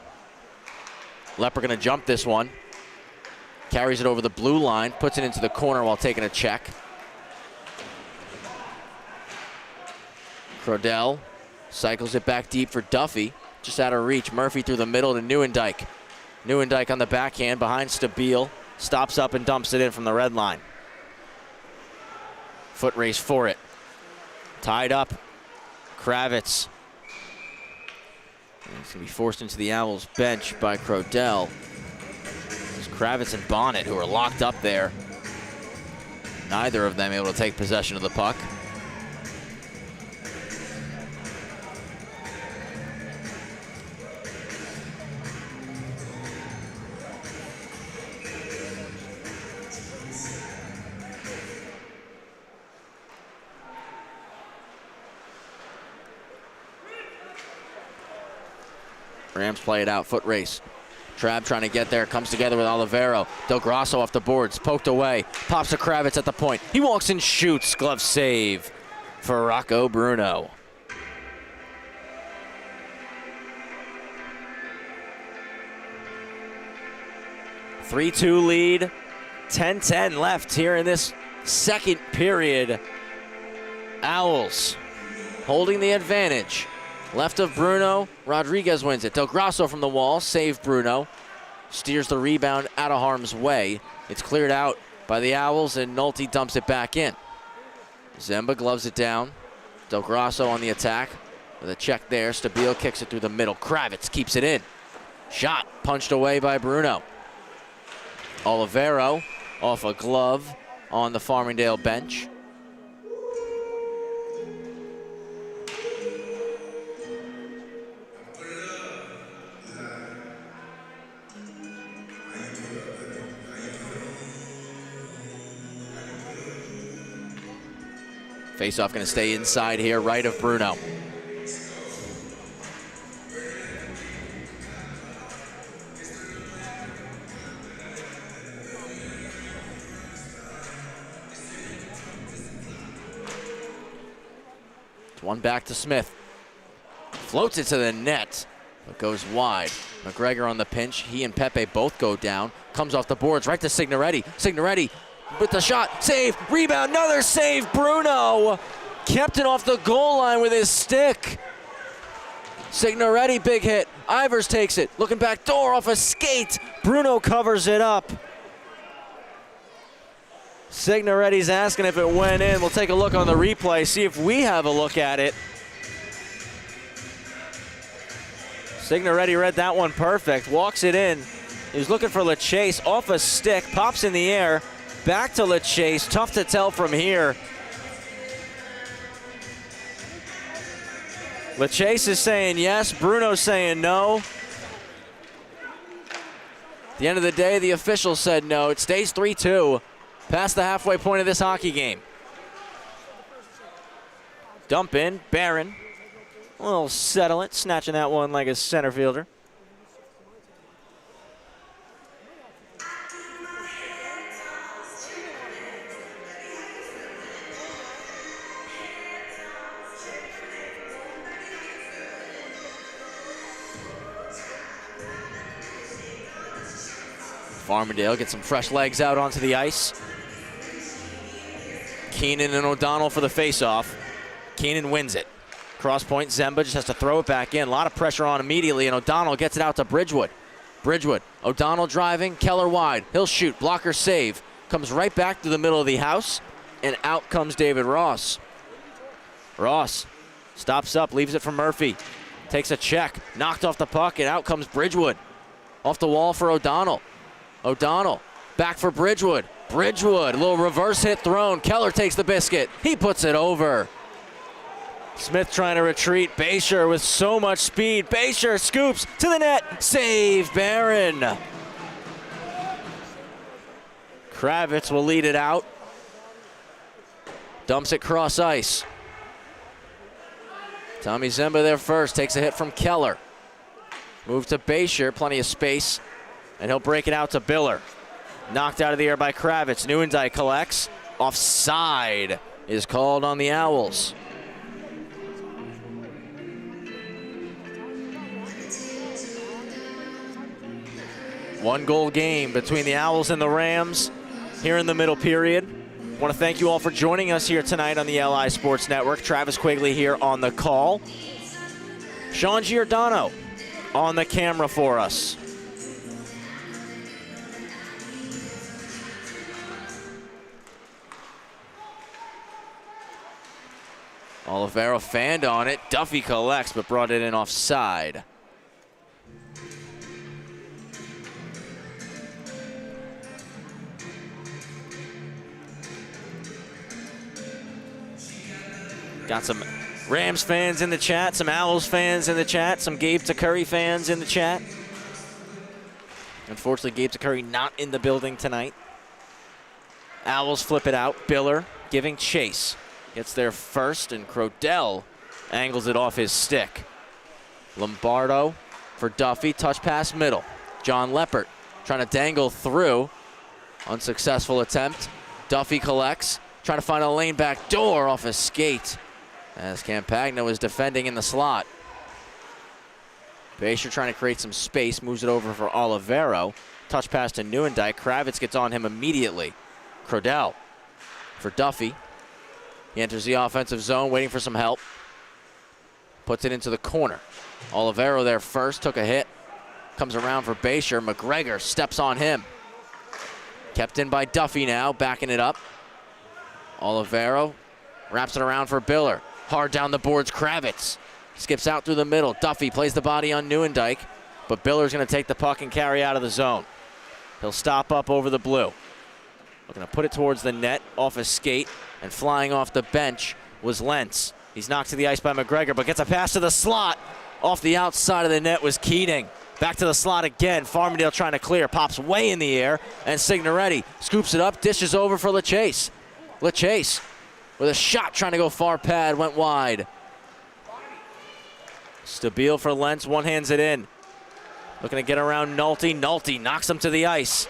[SPEAKER 1] Leppert going to jump this one. Carries it over the blue line, puts it into the corner while taking a check. Crodell cycles it back deep for Duffy. Just out of reach. Murphy through the middle to Neuendijk. Neuendijk on the backhand behind Stabile. Stops up and dumps it in from the red line. Foot race for it. Tied up. Kravitz. And he's going to be forced into the Owls bench by Crodell. It's Kravitz and Bonnet who are locked up there. Neither of them able to take possession of the puck.
[SPEAKER 2] Rams play it out, foot race. Trav trying to get there, comes together with Olivero. Del Grosso off the boards, poked away. Pops to Kravitz at the point. He walks and shoots. Glove save for Rocco Bruno. (3-2) lead. 10-10 left here in this second period. Owls holding the advantage. Left of Bruno, Rodriguez wins it. Del Grosso from the wall, save Bruno. Steers the rebound out of harm's way. It's cleared out by the Owls, and Nolte dumps it back in. Zemba gloves it down. Del Grosso on the attack with a check there. Stabile kicks it through the middle. Kravitz keeps it in. Shot punched away by Bruno. Olivero off a glove on the Farmingdale bench. Face-off going to stay inside here, right of Bruno. One back to Smith. Floats it to the net, but goes wide. McGregor on the pinch. He and Pepe both go down. Comes off the boards, right to Signoretti. Signoretti with the shot, save, rebound, another save. Bruno kept it off the goal line with his stick. Signoretti, big hit. Ivers takes it, looking back door off a skate.
[SPEAKER 1] Bruno covers it up. Signoretti's asking if it went in. We'll take a look on the replay, see if we have a look at it. Signoretti read that one perfect, walks it in. He was looking for LaChase off a stick, pops in the air. Back to LaChase, tough to tell from here. LaChase is saying yes, Bruno's saying no. At the end of the day, the official said no. It stays 3-2, past the halfway point of this hockey game. Dump in, Barron. We'll settle it, snatching that one like a center fielder.
[SPEAKER 2] Farmingdale gets some fresh legs out onto the ice. Keenan and O'Donnell for the faceoff. Keenan wins it. Cross point, Zemba just has to throw it back in. A lot of pressure on immediately, and O'Donnell gets it out to Bridgewood. Bridgewood, O'Donnell driving, Keller wide. He'll shoot, blocker save. Comes right back to the middle of the house, and out comes David Ross. Ross stops up, leaves it for Murphy. Takes a check, knocked off the puck, and out comes Bridgewood. Off the wall for O'Donnell. O'Donnell back for Bridgewood. Bridgewood, a little reverse hit thrown. Keller takes the biscuit. He puts it over.
[SPEAKER 1] Smith trying to retreat. Bayshire with so much speed. Bayshire scoops to the net. Save Barron. Kravitz will lead it out.
[SPEAKER 2] Dumps it cross ice. Tommy Zemba there first. Takes a hit from Keller. Move to Bayshire. Plenty of space. And he'll break it out to Biller. Knocked out of the air by Kravitz. Neuendijk collects. Offside is called on the Owls. One-goal game between the Owls and the Rams here in the middle period. Want to thank you all for joining us here tonight on the LI Sports Network. Travis Quigley here on the call. Sean Giordano on the camera for us. Olivero fanned on it. Duffy collects, but brought it in offside. Got some Rams fans in the chat, some Owls fans in the chat, some Gabe Takuri fans in the chat. Unfortunately, Gabe Takuri not in the building tonight. Owls flip it out. Biller giving chase. Gets there first, and Crodell angles it off his stick. Lombardo for Duffy. Touch pass middle. John Leppert trying to dangle through. Unsuccessful attempt. Duffy collects. Trying to find a lane back door off his skate as Campagna was defending in the slot. Basher trying to create some space. Moves it over for Olivero. Touch pass to Neuendijk. Kravitz gets on him immediately. Crodell for Duffy. He enters the offensive zone, waiting for some help. Puts it into the corner. Olivero there first, took a hit. Comes around for Basher. McGregor steps on him. Kept in by Duffy now, backing it up. Olivero wraps it around for Biller. Hard down the boards, Kravitz. Skips out through the middle. Duffy plays the body on Neuendijk, but Biller's going to take the puck and carry out of the zone. He'll stop up over the blue. Looking to put it towards the net, off his skate, and flying off the bench was Lentz. He's knocked to the ice by McGregor, but gets a pass to the slot. Off the outside of the net was Keating. Back to the slot again. Farmingdale trying to clear. Pops way in the air, and Signoretti scoops it up, dishes over for LaChase. LaChase with a shot trying to go far pad, went wide. Stabile for Lentz, one hands it in. Looking to get around Nolte. Nolte knocks him to the ice.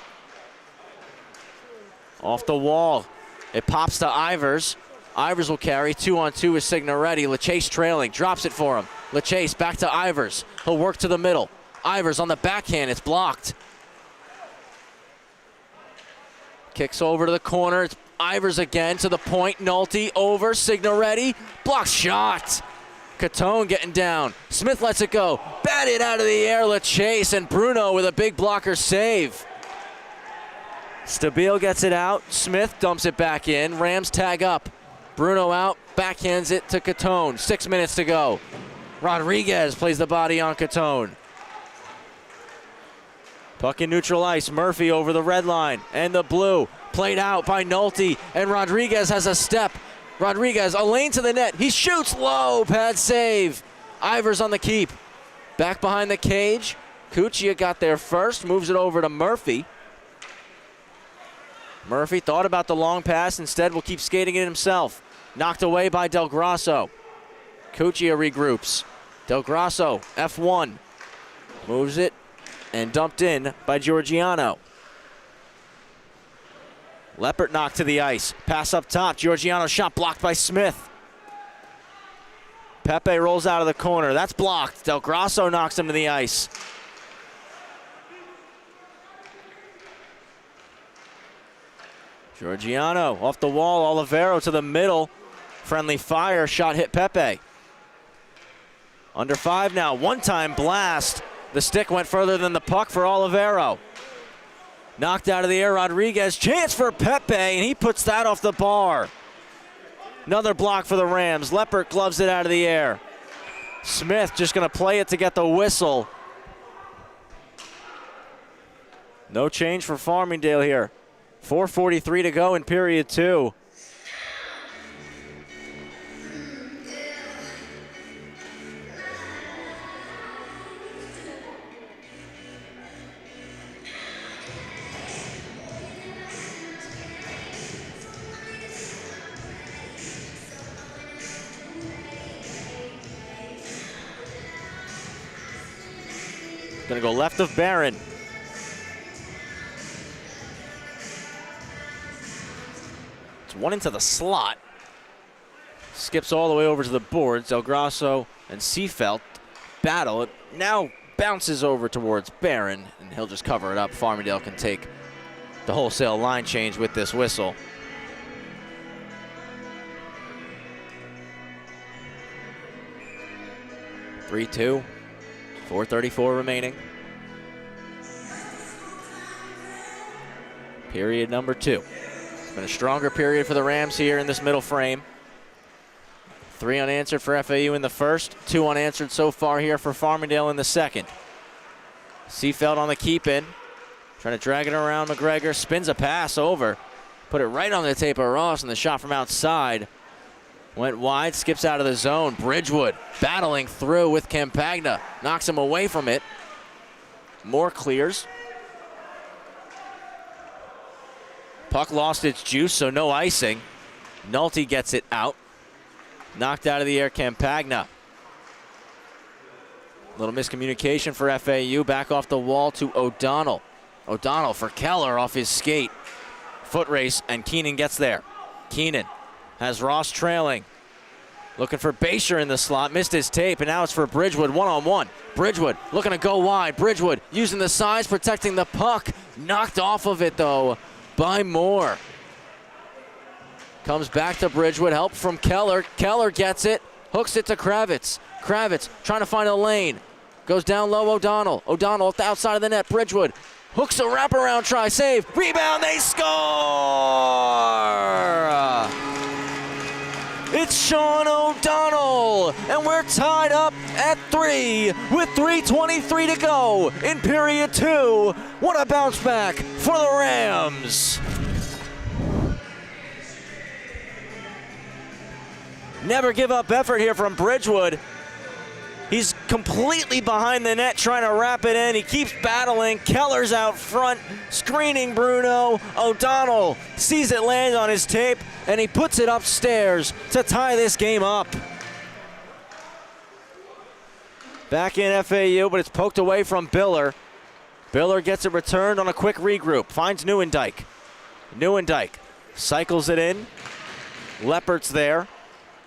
[SPEAKER 2] Off the wall. It pops to Ivers. Ivers will carry. 2-on-2 with Signoretti. LaChase trailing. Drops it for him. LaChase back to Ivers. He'll work to the middle. Ivers on the backhand. It's blocked. Kicks over to the corner. It's Ivers again to the point. Nolte over. Signoretti. Blocked shot. Catone getting down. Smith lets it go. Batted out of the air. LaChase and Bruno with a big blocker save. Stabile gets it out. Smith dumps it back in. Rams tag up. Bruno out. Backhands it to Catone. 6 minutes to go. Rodriguez plays the body on Catone. Puck in neutral ice. Murphy over the red line and the blue. Played out by Nolte, and Rodriguez has a step. Rodriguez, a lane to the net. He shoots low. Pad save. Ivers on the keep. Back behind the cage. Cuccia got there first. Moves it over to Murphy. Murphy thought about the long pass. Instead, will keep skating it himself. Knocked away by Del Grasso. Cuccia regroups. Del Grasso, F1. Moves it and dumped in by Georgiano. Leppert knocked to the ice. Pass up top. Georgiano shot blocked by Smith. Pepe rolls out of the corner. That's blocked. Del Grasso knocks him to the ice. Georgiano off the wall. Olivero to the middle. Friendly fire. Shot hit Pepe. Under 5 now. One-time blast. The stick went further than the puck for Olivero. Knocked out of the air, Rodriguez. Chance for Pepe, and he puts that off the bar. Another block for the Rams. Leppert gloves it out of the air. Smith just going to play it to get the whistle. No change for Farmingdale here. 4:43 to go in period 2. Going to go left of Barron. It's one into the slot. Skips all the way over to the boards. Del Grasso and Seafelt battle. It now bounces over towards Barron, and he'll just cover it up. Farmingdale can take the wholesale line change with this whistle. (3-2). 4:34 remaining. Period number 2. It's been a stronger period for the Rams here in this middle frame. 3 unanswered for FAU in the first, 2 unanswered so far here for Farmingdale in the second. Seafeld on the keep-in, trying to drag it around McGregor, spins a pass over, put it right on the tape of Ross, and the shot from outside went wide, skips out of the zone. Bridgewood battling through with Campagna. Knocks him away from it. More clears. Puck lost its juice, so no icing. Nolte gets it out. Knocked out of the air, Campagna. Little miscommunication for FAU. Back off the wall to O'Donnell. O'Donnell for Keller off his skate. Foot race, and Keenan gets there. Keenan has Ross trailing. Looking for Basher in the slot. Missed his tape, and now it's for Bridgewood one-on-one. Bridgewood looking to go wide. Bridgewood using the size, protecting the puck. Knocked off of it, though, by Moore. Comes back to Bridgewood. Help from Keller. Keller gets it. Hooks it to Kravitz. Kravitz trying to find a lane. Goes down low, O'Donnell. O'Donnell at the outside of the net. Bridgewood hooks a wraparound try. Save. Rebound. They score! It's Sean O'Donnell, and we're tied up at 3 with 3:23 to go in period 2. What a bounce back for the Rams. Never give up effort here from Bridgewood. He's completely behind the net trying to wrap it in. He keeps battling. Keller's out front, screening Bruno. O'Donnell sees it land on his tape, and he puts it upstairs to tie this game up. Back in FAU, but it's poked away from Biller. Biller gets it returned on a quick regroup. Finds Neuendijk. Neuendijk cycles it in. Leppert's there.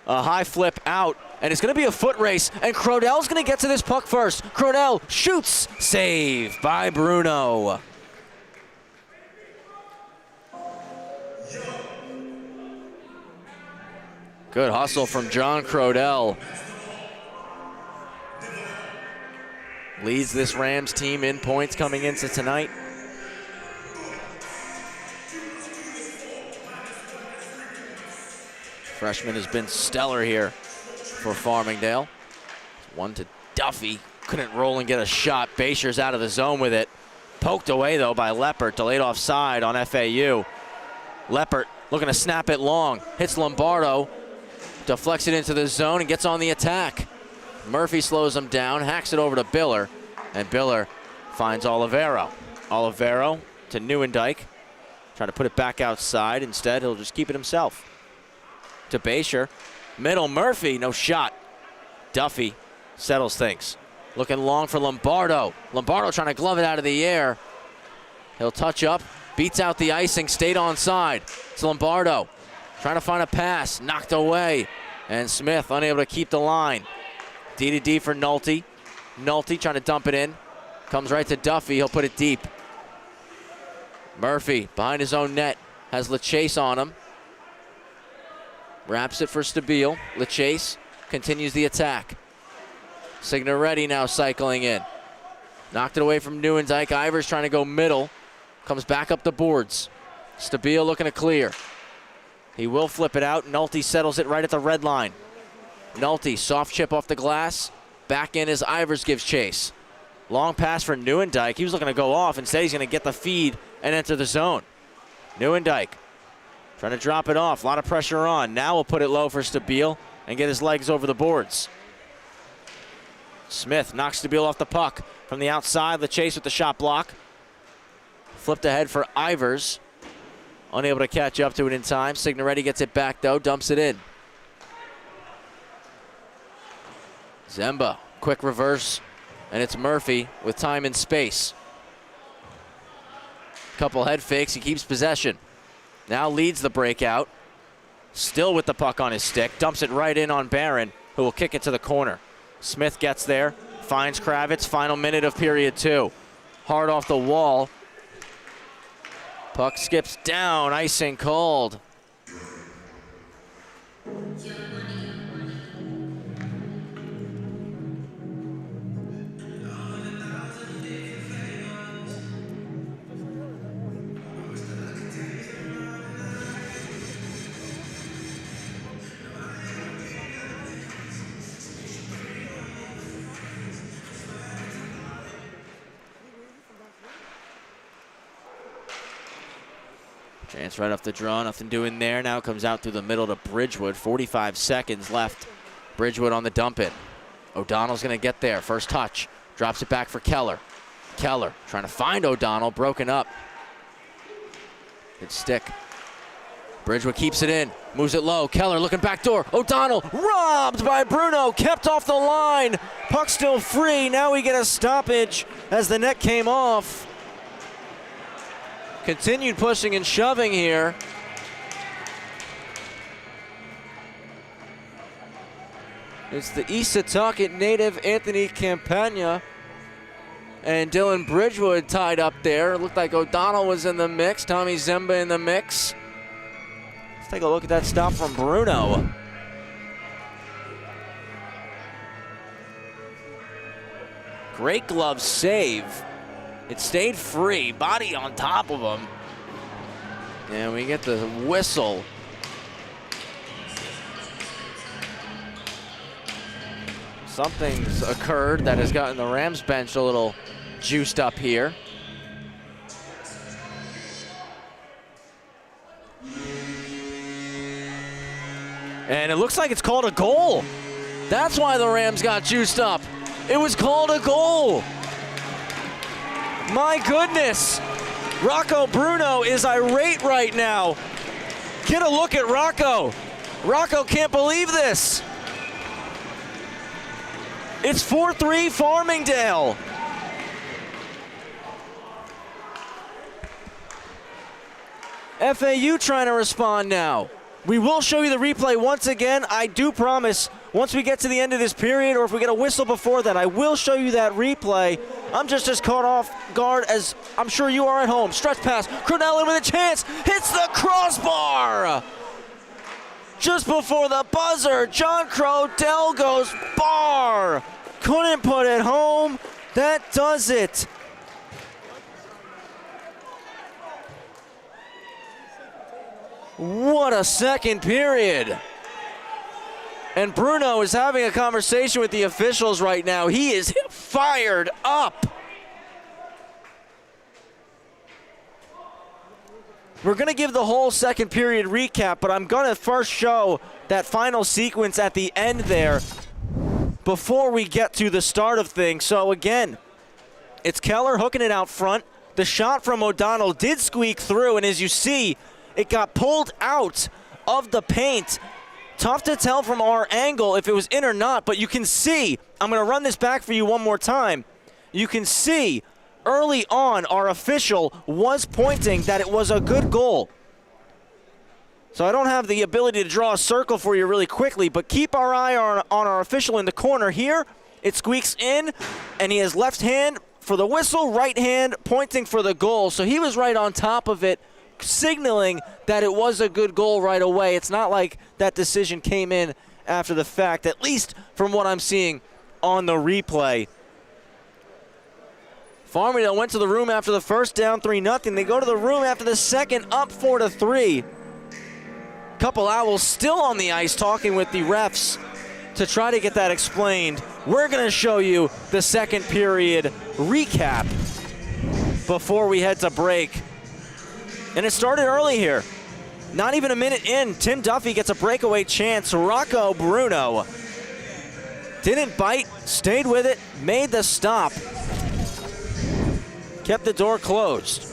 [SPEAKER 2] A high flip out, and it's going to be a foot race, and Crodell's going to get to this puck first. Crodell shoots. Save by Bruno. Good hustle from John Crodell. Leads this Rams team in points coming into tonight. Freshman has been stellar here for Farmingdale. One to Duffy. Couldn't roll and get a shot. Basher's out of the zone with it. Poked away, though, by Leppert. Delayed offside on FAU. Leppert looking to snap it long. Hits Lombardo. Deflects it into the zone and gets on the attack. Murphy slows him down. Hacks it over to Biller. And Biller finds Olivero. Olivero to Neuendijk. Trying to put it back outside. Instead, he'll just keep it himself. To Basher. Middle, Murphy, no shot. Duffy settles things. Looking long for Lombardo. Lombardo trying to glove it out of the air. He'll touch up, beats out the icing, stayed onside. It's Lombardo trying to find a pass, knocked away. And Smith unable to keep the line. D to D for Nolte. Nolte trying to dump it in. Comes right to Duffy, he'll put it deep. Murphy behind his own net, has LaChase on him. Wraps it for Stabile. LaChase continues the attack. Signoretti now cycling in. Knocked it away from Neuendijk. Ivers trying to go middle. Comes back up the boards. Stabile looking to clear. He will flip it out. Nolte settles it right at the red line. Nolte, soft chip off the glass. Back in as Ivers gives chase. Long pass for Neuendijk. He was looking to go off. Instead, he's going to get the feed and enter the zone. Neuendijk trying to drop it off. A lot of pressure on. Now we'll put it low for Stabile and get his legs over the boards. Smith knocks Stabile off the puck. From the outside, the chase with the shot block. Flipped ahead for Ivers. Unable to catch up to it in time. Signoretti gets it back, though. Dumps it in. Zemba, quick reverse. And it's Murphy with time and space. Couple head fakes. He keeps possession. Now leads the breakout. Still with the puck on his stick. Dumps it right in on Barron, who will kick it to the corner. Smith gets there. Finds Kravitz. Final minute of period 2. Hard off the wall. Puck skips down. Icing called. Chance right off the draw, nothing doing there. Now comes out through the middle to Bridgewood. 45 seconds left. Bridgewood on the dump it. O'Donnell's going to get there. First touch. Drops it back for Keller. Keller trying to find O'Donnell. Broken up. Good stick. Bridgewood keeps it in, moves it low. Keller looking back door. O'Donnell robbed by Bruno, kept off the line. Puck still free. Now we get a stoppage as the net came off. Continued pushing and shoving here. It's the East-Setauket native Anthony Campagna and Dylan Bridgewood tied up there. It looked like O'Donnell was in the mix, Tommy Zemba in the mix. Let's take a look at that stop from Bruno. Great glove save. It stayed free, body on top of him. And we get the whistle. Something's occurred that has gotten the Rams bench a little juiced up here. And it looks like it's called a goal. That's why the Rams got juiced up. It was called a goal. My goodness. Rocco Bruno is irate right now. Get a look at Rocco. Rocco can't believe this. It's 4-3 Farmingdale. FAU trying to respond now. We will show you the replay once again. I do promise, once we get to the end of this period, or if we get a whistle before that, I will show you that replay. I'm just as caught off guard as I'm sure you are at home. Stretch pass, Cronell in with a chance, hits the crossbar! Just before the buzzer, John Crodell goes bar! Couldn't put it home. That does it. What a second period. And Bruno is having a conversation with the officials right now. He is fired up. We're going to give the whole second period recap, but I'm going to first show that final sequence at the end there before we get to the start of things. So again, it's Keller hooking it out front. The shot from O'Donnell did squeak through, and as you see, it got pulled out of the paint. Tough to tell from our angle if it was in or not, but you can see, I'm going to run this back for you one more time. You can see early on our official was pointing that it was a good goal. So I don't have the ability to draw a circle for you really quickly, but keep our eye on our official in the corner here. It squeaks in, and he has left hand for the whistle, right hand pointing for the goal. So he was right on top of it, signaling that it was a good goal right away. It's not like that decision came in after the fact, at least from what I'm seeing on the replay. Farmingdale went to the room after the first, down 3-0. They go to the room after the second, up 4-3. Couple Owls still on the ice talking with the refs to try to get that explained. We're going to show you the second period recap before we head to break. And it started early here. Not even a minute in, Tim Duffy gets a breakaway chance. Rocco Bruno didn't bite, stayed with it, made the stop. Kept the door closed.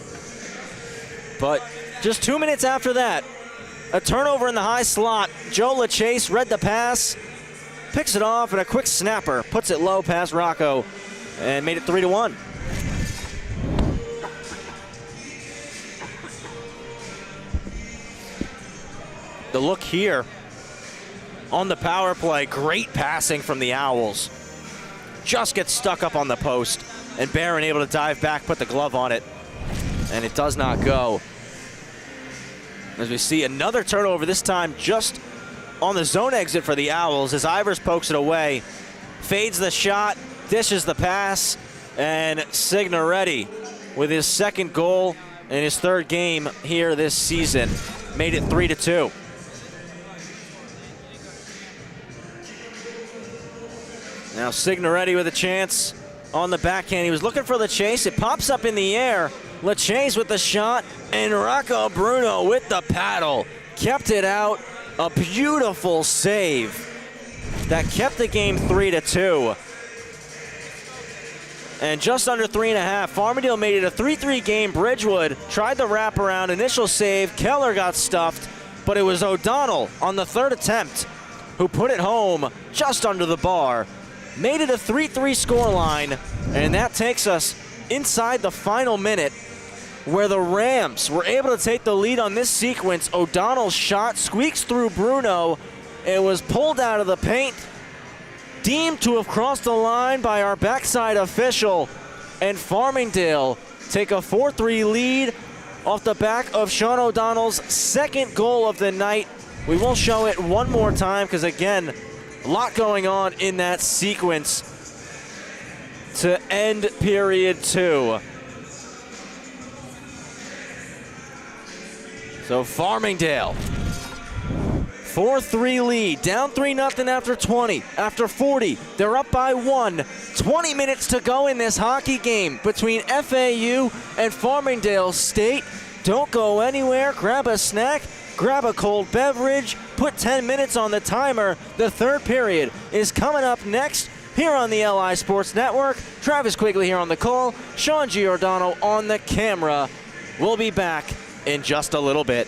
[SPEAKER 2] But just 2 minutes after that, a turnover in the high slot. Joe LaChase read the pass, picks it off, and a quick snapper puts it low past Rocco and made it 3-1. The look here on the power play, great passing from the Owls. Just gets stuck up on the post, and Barron able to dive back, put the glove on it, and it does not go. As we see another turnover, this time just on the zone exit for the Owls, as Ivers pokes it away, fades the shot, dishes the pass, and Signoretti with his second goal in his third game here this season made it 3-2. Now Signoretti with a chance on the backhand. He was looking for LaChase. It pops up in the air. LaChase with the shot, and Rocco Bruno with the paddle. Kept it out. A beautiful save that kept the game 3-2. And just under 3.5, Farmingdale made it a 3-3 game. Bridgewood tried the wraparound, initial save. Keller got stuffed,
[SPEAKER 1] but it was O'Donnell on the third attempt who put it home just under the bar. Made it a 3-3 scoreline, and that takes us inside the final minute, where the Rams were able to take the lead on this sequence. O'Donnell's shot squeaks through Bruno. It was pulled out of the paint, deemed to have crossed the line by our backside official, and Farmingdale take a 4-3 lead off the back of Sean O'Donnell's second goal of the night. We will show it one more time because, again, a lot going on in that sequence to end period 2. So Farmingdale, 4-3 lead, down 3-0 after 20. After 40, they're up by 1. 20 minutes to go in this hockey game between FAU and Farmingdale State. Don't go anywhere. Grab a snack, grab a cold beverage, put 10 minutes on the timer. The third period is coming up next here on the LI Sports Network. Travis Quigley here on the call, Sean Giordano on the camera. We'll be back in just a little bit.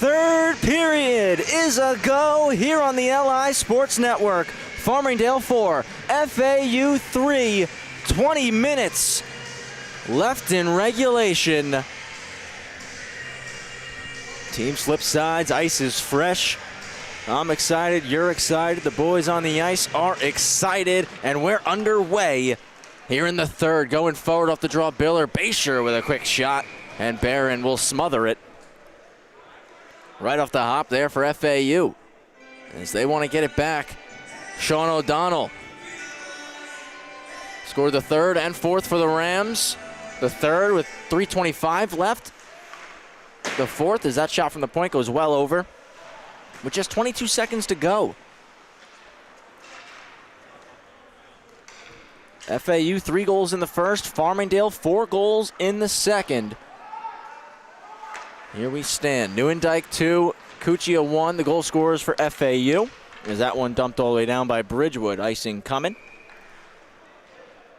[SPEAKER 1] third period is a go here on the LI Sports Network. Farmingdale 4, FAU 3, 20 minutes left in regulation. Team flip sides, ice is fresh. I'm excited, you're excited, the boys on the ice are excited, and we're underway here in the third. Going forward off the draw, Biller. Basher with a quick shot, and Barron will smother it. Right off the hop there for FAU, as they want to get it back. Sean O'Donnell scored the third and fourth for the Rams. The third with 3:25 left. The fourth, as that shot from the point goes well over, with just 22 seconds to go. FAU 3 goals in the first, Farmingdale 4 goals in the second. Here we stand. Neuendijk 2, Cuccia 1, the goal scorers for FAU. As that one dumped all the way down by Bridgewood, icing coming.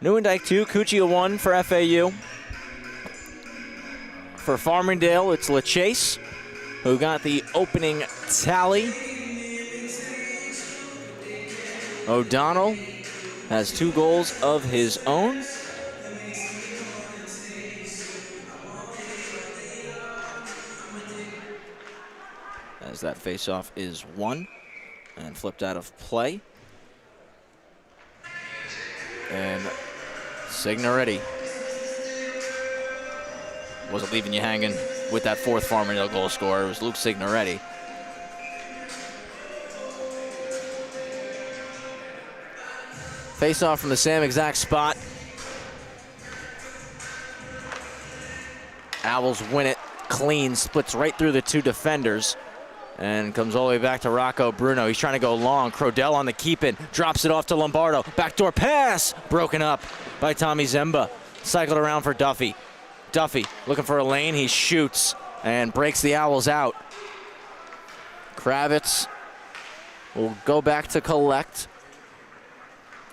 [SPEAKER 1] Neuendijk 2, Cuccia 1 for FAU. For Farmingdale, it's LaChase, who got the opening tally. O'Donnell has 2 goals of his own. As that faceoff is won and flipped out of play. And Signoretti wasn't leaving you hanging with that fourth Farmingdale goal scorer. It was Luke Signoretti. Face off from the same exact spot. Owls win it clean, splits right through the 2 defenders, and comes all the way back to Rocco Bruno. He's trying to go long. Crodell on the keep-in, drops it off to Lombardo. Backdoor pass, broken up by Tommy Zemba. Cycled around for Duffy. Duffy looking for a lane, he shoots and breaks the Owls out. Kravitz will go back to collect.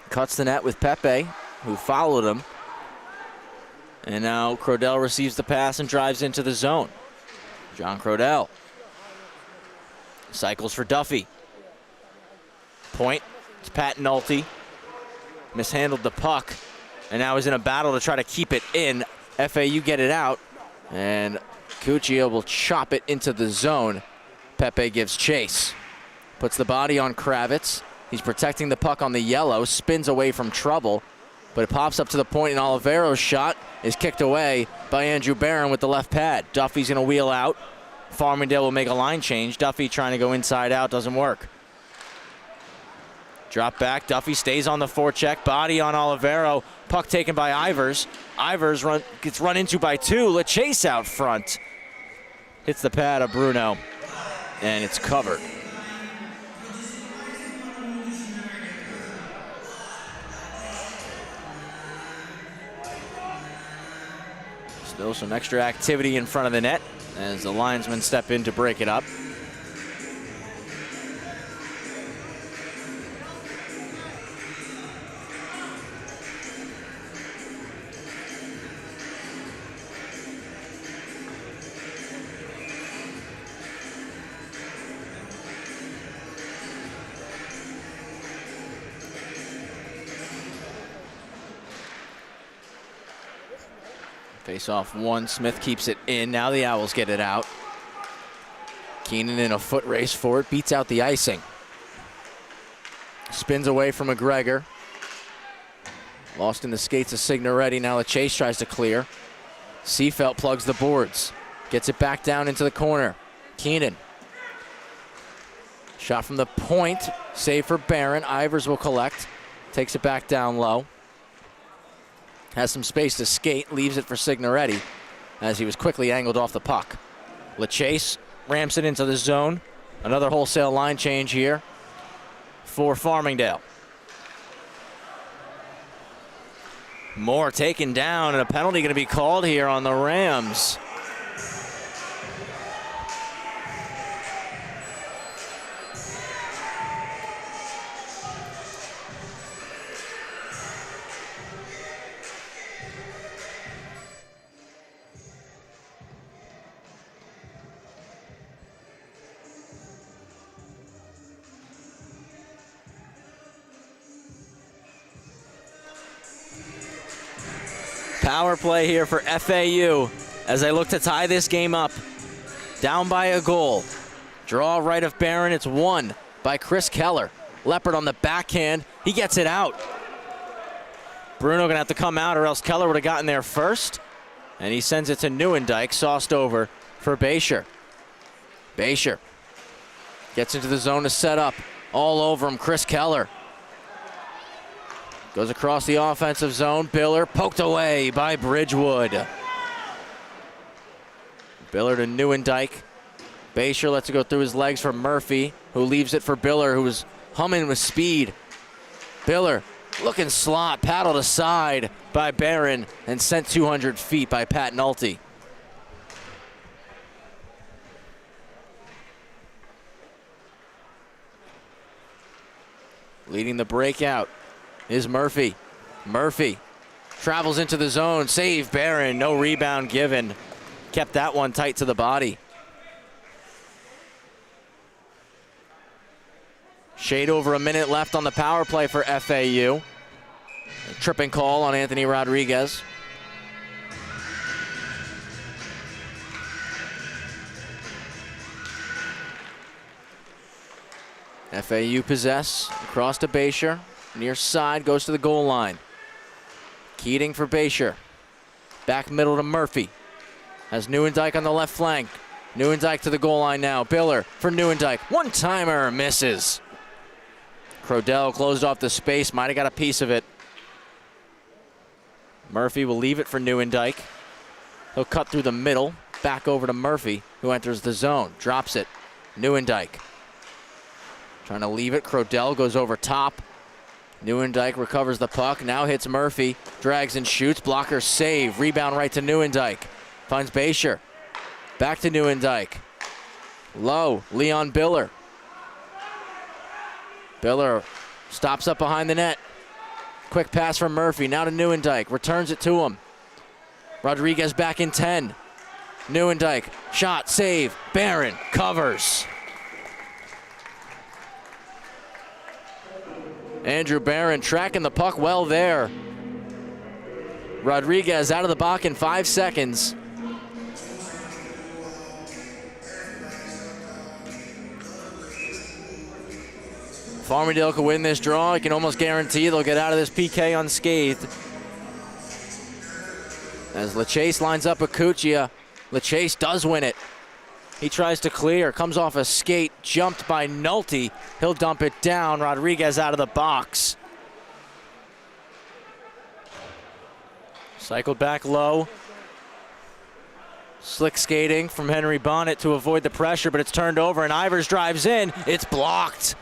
[SPEAKER 1] Cuts the net with Pepe, who followed him. And now Crodell receives the pass and drives into the zone. John Crodell cycles for Duffy. Point, it's Pat Nolte. Mishandled the puck, and now he's in a battle to try to keep it in. FAU get it out, and Cuccia will chop it into the zone. Pepe gives chase. Puts the body on Kravitz. He's protecting the puck on the yellow, spins away from trouble, but it pops up to the point, and Olivero's shot is kicked away by Andrew Barron with the left pad. Duffy's gonna wheel out. Farmingdale will make a line change. Duffy trying to go inside out, doesn't work. Drop back, Duffy stays on the forecheck, body on Olivero, puck taken by Ivers. Ivers gets run into by 2, LaChase out front. Hits the pad of Bruno, and it's covered. Still some extra activity in front of the net as the linesmen step in to break it up. Face off 1, Smith keeps it in. Now the Owls get it out. Keenan in a foot race for it, beats out the icing. Spins away from McGregor. Lost in the skates of Signoretti. Now LaChase tries to clear. Seafelt plugs the boards. Gets it back down into the corner. Keenan. Shot from the point. Save for Barron. Ivers will collect. Takes it back down low. Has some space to skate, leaves it for Signoretti as he was quickly angled off the puck. LaChase ramps it into the zone. Another wholesale line change here for Farmingdale. Moore taken down, and a penalty going to be called here on the Rams.
[SPEAKER 2] Power play here for FAU as they look to tie this game up. Down by a goal. Draw right of Barron. It's won by Chris Keller. Leopard on the backhand. He gets it out. Bruno gonna have to come out or else Keller would have gotten there first. And he sends it to Neuendijk, sauced over for Basher. Basher gets into the zone to set up. All over him, Chris Keller. Goes across the offensive zone. Biller poked away by Bridgewood. Biller to Neuendijk. Basher lets it go through his legs for Murphy, who leaves it for Biller, who was humming with speed. Biller looking slot, paddled aside by Barron and sent 200 feet by Pat Nolte. Leading the breakout is Murphy. Murphy travels into the zone, save Barron, no rebound given. Kept that one tight to the body. Shade over a minute left on the power play for FAU. A tripping call on Anthony Rodriguez. FAU possess, across to Basher. Near side, goes to the goal line. Keating for Basher. Back middle to Murphy. Has Neuendijk on the left flank. Neuendijk to the goal line now. Biller for Neuendijk. One-timer, misses. Crodell closed off the space, might have got a piece of it. Murphy will leave it for Neuendijk. He'll cut through the middle, back over to Murphy, who enters the zone, drops it. Neuendijk trying to leave it. Crodell goes over top. Neuendijk recovers the puck, now hits Murphy, drags and shoots. Blocker save, rebound right to Neuendijk. Finds Basher. Back to Neuendijk. Low, Leon Biller. Biller stops up behind the net. Quick pass from Murphy, now to Neuendijk. Returns it to him. Rodriguez back in 10. Neuendijk, shot, save. Barron covers. Andrew Barron tracking the puck well there. Rodriguez out of the box in 5 seconds. Farmingdale could win this draw. I can almost guarantee they'll get out of this PK unscathed. As LaChase lines up with Cuccia, LaChase does win it. He tries to clear, comes off a skate, jumped by Nolte. He'll dump it down. Rodriguez out of the box. Cycled back low. Slick skating from Henry Bonnet to avoid the pressure, but it's turned over and Ivers drives in. It's blocked.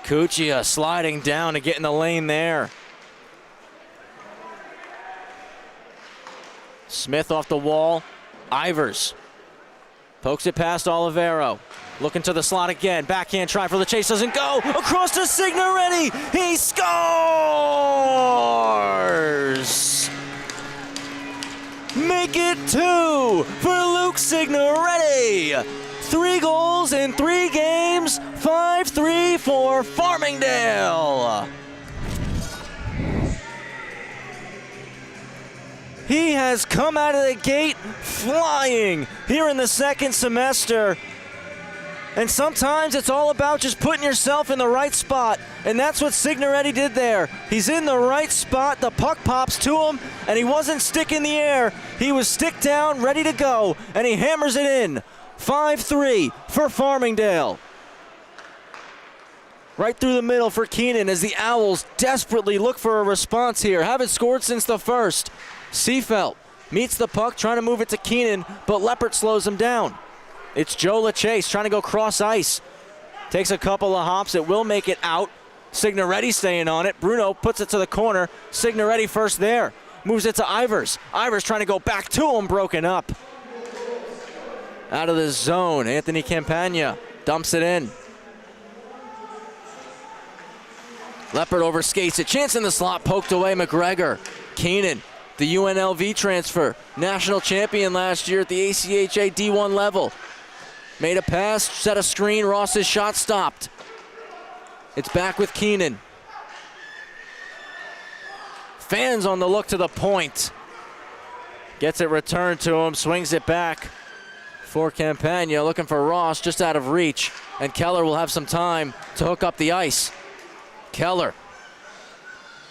[SPEAKER 2] Cuccia sliding down to get in the lane there. Smith off the wall. Ivers pokes it past Olivero. Looking to the slot again. Backhand try for LaChase, doesn't go. Across to Signoretti. He scores! Make it 2 for Luke Signoretti. 3 goals in 3 games. 5-3 for Farmingdale. He has come out of the gate flying here in the second semester. And sometimes it's all about just putting yourself in the right spot. And that's what Signoretti did there. He's in the right spot. The puck pops to him, and he wasn't stick in the air. He was stick down, ready to go, and he hammers it in. 5-3 for Farmingdale. Right through the middle for Keenan as the Owls desperately look for a response here. Haven't scored since the first. Seafelt meets the puck, trying to move it to Keenan, but Leppert slows him down. It's Joe LaChase trying to go cross ice. Takes a couple of hops. It will make it out. Signoretti staying on it. Bruno puts it to the corner. Signoretti first there. Moves it to Ivers. Ivers trying to go back to him, broken up. Out of the zone, Anthony Campagna dumps it in. Leppert overskates it. Chance in the slot, poked away. McGregor. Keenan, the UNLV transfer, national champion last year at the ACHA D1 level. Made a pass, set a screen, Ross's shot stopped. It's back with Keenan. Fans on the look to the point. Gets it returned to him, swings it back for Campagna, looking for Ross, just out of reach. And Keller will have some time to hook up the ice. Keller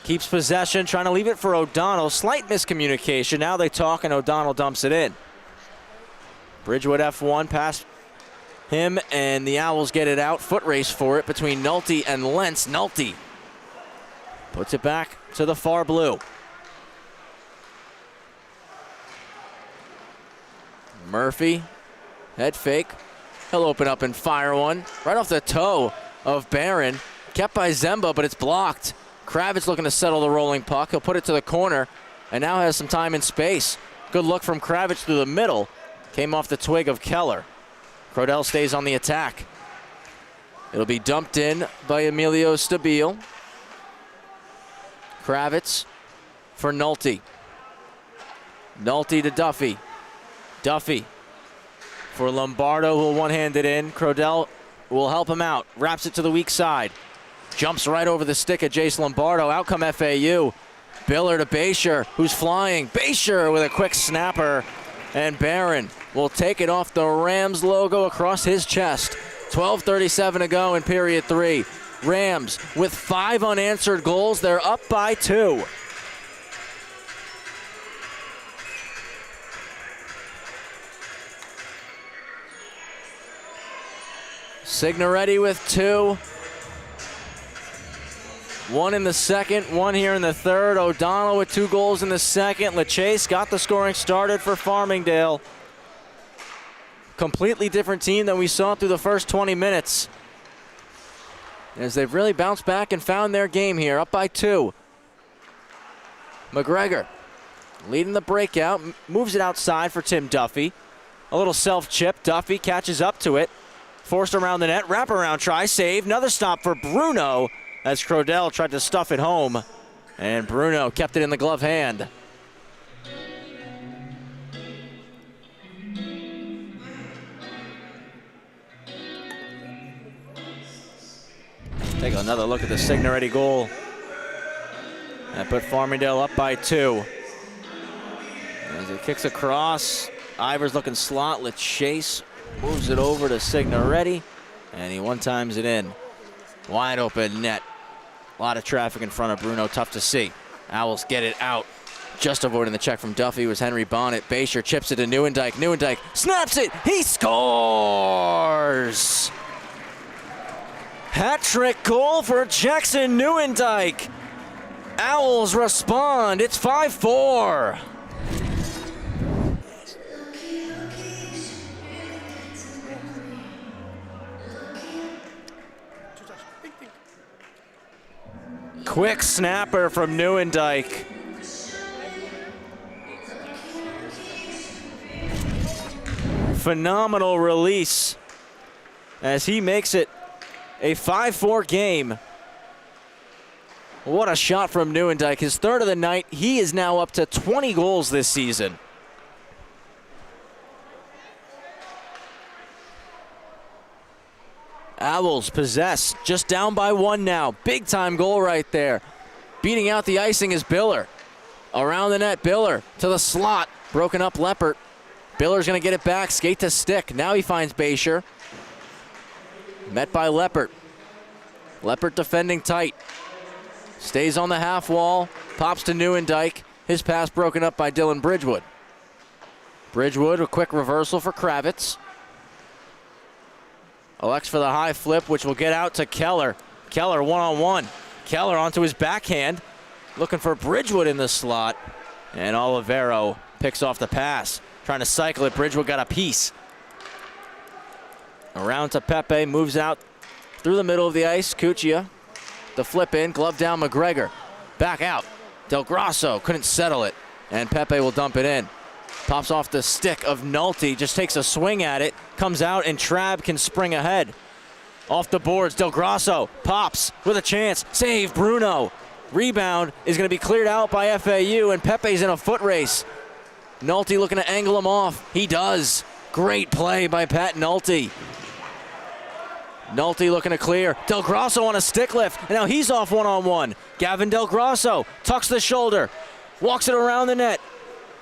[SPEAKER 2] keeps possession, trying to leave it for O'Donnell. Slight miscommunication. Now they talk and O'Donnell dumps it in. Bridgewood F1 past him, and the Owls get it out. Foot race for it between Nolte and Lentz. Nolte puts it back to the far blue. Murphy, head fake. He'll open up and fire one right off the toe of Barron. Kept by Zemba, but it's blocked. Kravitz looking to settle the rolling puck. He'll put it to the corner and now has some time and space. Good look from Kravitz through the middle. Came off the twig of Keller. Crodell stays on the attack. It'll be dumped in by Emilio Stabile. Kravitz for Nolte. Nolte to Duffy. Duffy for Lombardo, who'll one-hand it in. Crodell will help him out. Wraps it to the weak side. Jumps right over the stick of Jace Lombardo. Out come FAU. Biller to Basher, who's flying. Basher with a quick snapper. And Barron will take it off the Rams logo across his chest. 12:37 to go in period 3. Rams with 5 unanswered goals. They're up by 2. Signoretti with 2. 1 in the second, 1 here in the third. O'Donnell with 2 goals in the second. LeChase got the scoring started for Farmingdale. Completely different team than we saw through the first 20 minutes. As they've really bounced back and found their game here, up by 2. McGregor leading the breakout, moves it outside for Tim Duffy. A little self-chip, Duffy catches up to it. Forced around the net, wraparound try, save. Another stop for Bruno as Crodell tried to stuff it home. And Bruno kept it in the glove hand. Take another look at the Signoretti goal. That put Farmingdale up by 2. As he kicks across, Ivers looking slot. LeChase moves it over to Signoretti, and he one-times it in. Wide open net. A lot of traffic in front of Bruno, tough to see. Owls get it out. Just avoiding the check from Duffy was Henry Bonnet. Basher chips it to Neuendijk. Neuendijk snaps it. He scores! Hat-trick goal for Jackson Neuendijk. Owls respond. It's 5-4. Quick snapper from Neuendijk. Phenomenal release as he makes it a 5-4 game. What a shot from Neuendijk. His third of the night. He is now up to 20 goals this season. Owls possess, just down by 1 now. Big time goal right there. Beating out the icing is Biller. Around the net, Biller to the slot. Broken up Leppert. Biller's gonna get it back, skate to stick. Now he finds Basher. Met by Leppert. Leppert defending tight. Stays on the half wall, pops to Neuendijk. His pass broken up by Dylan Bridgewood. Bridgewood, a quick reversal for Kravitz. Elects for the high flip, which will get out to Keller. Keller one-on-one. Keller onto his backhand. Looking for Bridgewood in the slot. And Olivero picks off the pass. Trying to cycle it. Bridgewood got a piece. Around to Pepe. Moves out through the middle of the ice. Cuccia. The flip in. Glove down McGregor. Back out. Del Grosso couldn't settle it. And Pepe will dump it in. Pops off the stick of Nolte, just takes a swing at it, comes out, and Trabb can spring ahead. Off the boards, Del Grosso pops with a chance. Save, Bruno. Rebound is going to be cleared out by FAU, and Pepe's in a foot race. Nolte looking to angle him off. He does. Great play by Pat Nolte. Nolte looking to clear. Del Grosso on a stick lift. And now he's off one-on-one. Gavin Del Grosso tucks the shoulder. Walks it around the net.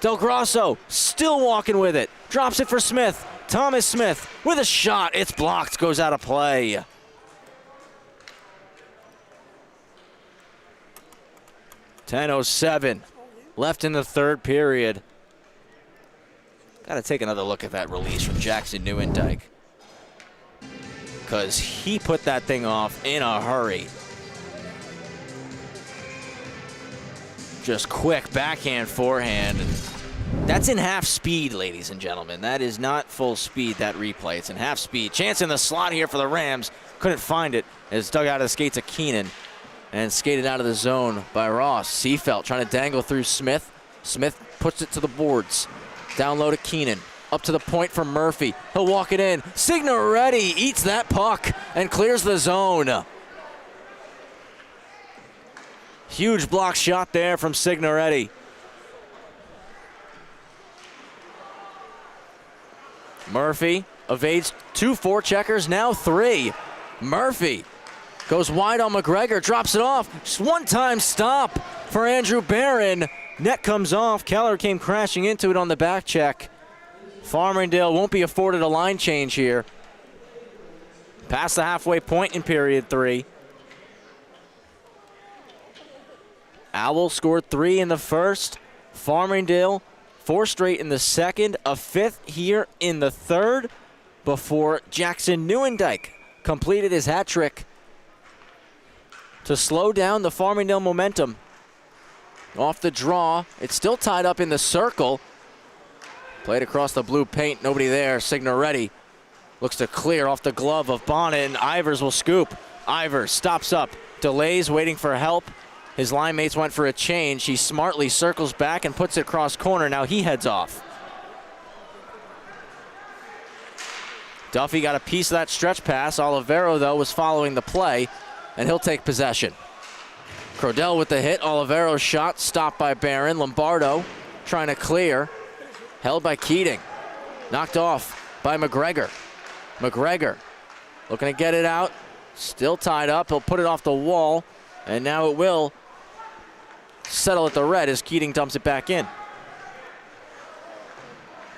[SPEAKER 2] Del Grosso still walking with it. Drops it for Smith. Thomas Smith with a shot. It's blocked. Goes out of play. .10:07 left in the third period. Got to take another look at that release from Jackson Neuendijk, because he put that thing off in a hurry. Just quick backhand, forehand. That's in half speed, ladies and gentlemen. That is not full speed, that replay. It's in half speed. Chance in the slot here for the Rams. Couldn't find it as dug out of the skates of Keenan and skated out of the zone by Ross. Seafelt trying to dangle through Smith. Smith puts it to the boards. Down low to Keenan. Up to the point for Murphy. He'll walk it in. Signoretti eats that puck and clears the zone. Huge block shot there from Signoretti. Murphy evades 2 forecheckers, now 3. Murphy goes wide on McGregor, drops it off. Just one-time stop for Andrew Barron. Net comes off. Keller came crashing into it on the back check. Farmingdale won't be afforded a line change here. Past the halfway point in period 3. Owl scored 3 in the first. Farmingdale 4 straight in the second. A 5th here in the third before Jackson Neuendijk completed his hat trick to slow down the Farmingdale momentum. Off the draw. It's still tied up in the circle. Played across the blue paint. Nobody there. Signoretti looks to clear off the glove of Bonnet, and Ivers will scoop. Ivers stops up. Delays, waiting for help. His line mates went for a change. He smartly circles back and puts it across corner. Now he heads off. Duffy got a piece of that stretch pass. Olivero, though, was following the play, and he'll take possession. Crodell with the hit. Olivero's shot stopped by Barron. Lombardo trying to clear. Held by Keating. Knocked off by McGregor. McGregor looking to get it out. Still tied up. He'll put it off the wall. And now it will settle at the red as Keating dumps it back in.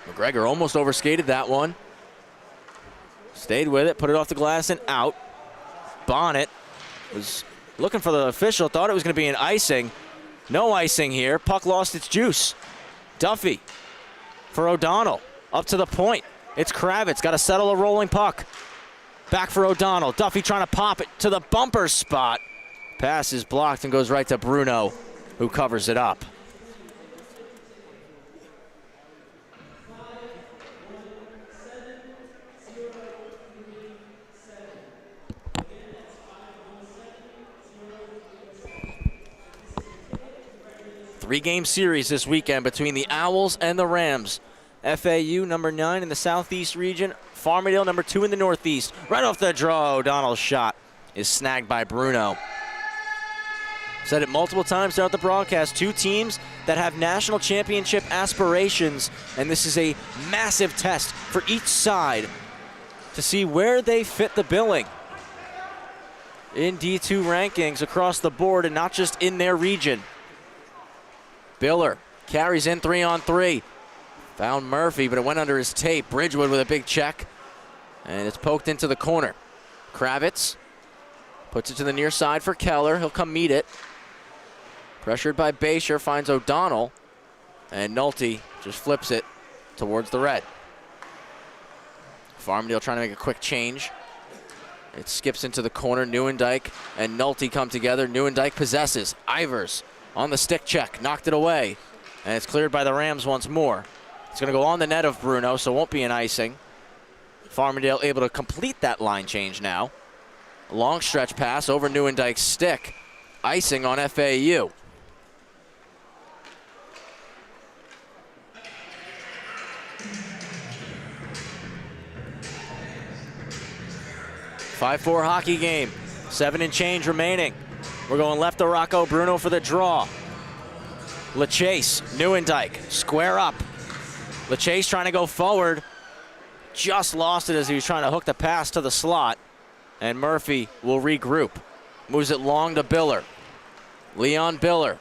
[SPEAKER 2] McGregor almost overskated that one. Stayed with it. Put it off the glass and out. Bonnet was looking for the official. Thought it was going to be an icing. No icing here. Puck lost its juice. Duffy for O'Donnell. Up to the point. It's Kravitz. Got to settle a rolling puck. Back for O'Donnell. Duffy trying to pop it to the bumper spot. Pass is blocked and goes right to Bruno, who covers it up. Three-game series this weekend between the Owls and the Rams. FAU number 9 in the Southeast region. Farmingdale number 2 in the Northeast. Right off the draw, O'Donnell's shot is snagged by Bruno. Said it multiple times throughout the broadcast. 2 teams that have national championship aspirations, and this is a massive test for each side to see where they fit the billing in D2 rankings across the board and not just in their region. Biller carries in 3-on-3. Found Murphy, but it went under his tape. Bridgewood with a big check, and it's poked into the corner. Kravitz puts it to the near side for Keller. He'll come meet it. Pressured by Basher, finds O'Donnell, and Nolte just flips it towards the red. Farmingdale trying to make a quick change. It skips into the corner. Neuendijk and Nolte come together. Neuendijk possesses. Ivers on the stick check, knocked it away, and it's cleared by the Rams once more. It's going to go on the net of Bruno, so it won't be an icing. Farmingdale able to complete that line change now. Long stretch pass over Neuendijk's stick. Icing on FAU. .54 hockey game. 7 and change remaining. We're going left to Rocco Bruno for the draw. LeChase, Neuendijk, square up. LeChase trying to go forward. Just lost it as he was trying to hook the pass to the slot. And Murphy will regroup. Moves it long to Biller. Leon Biller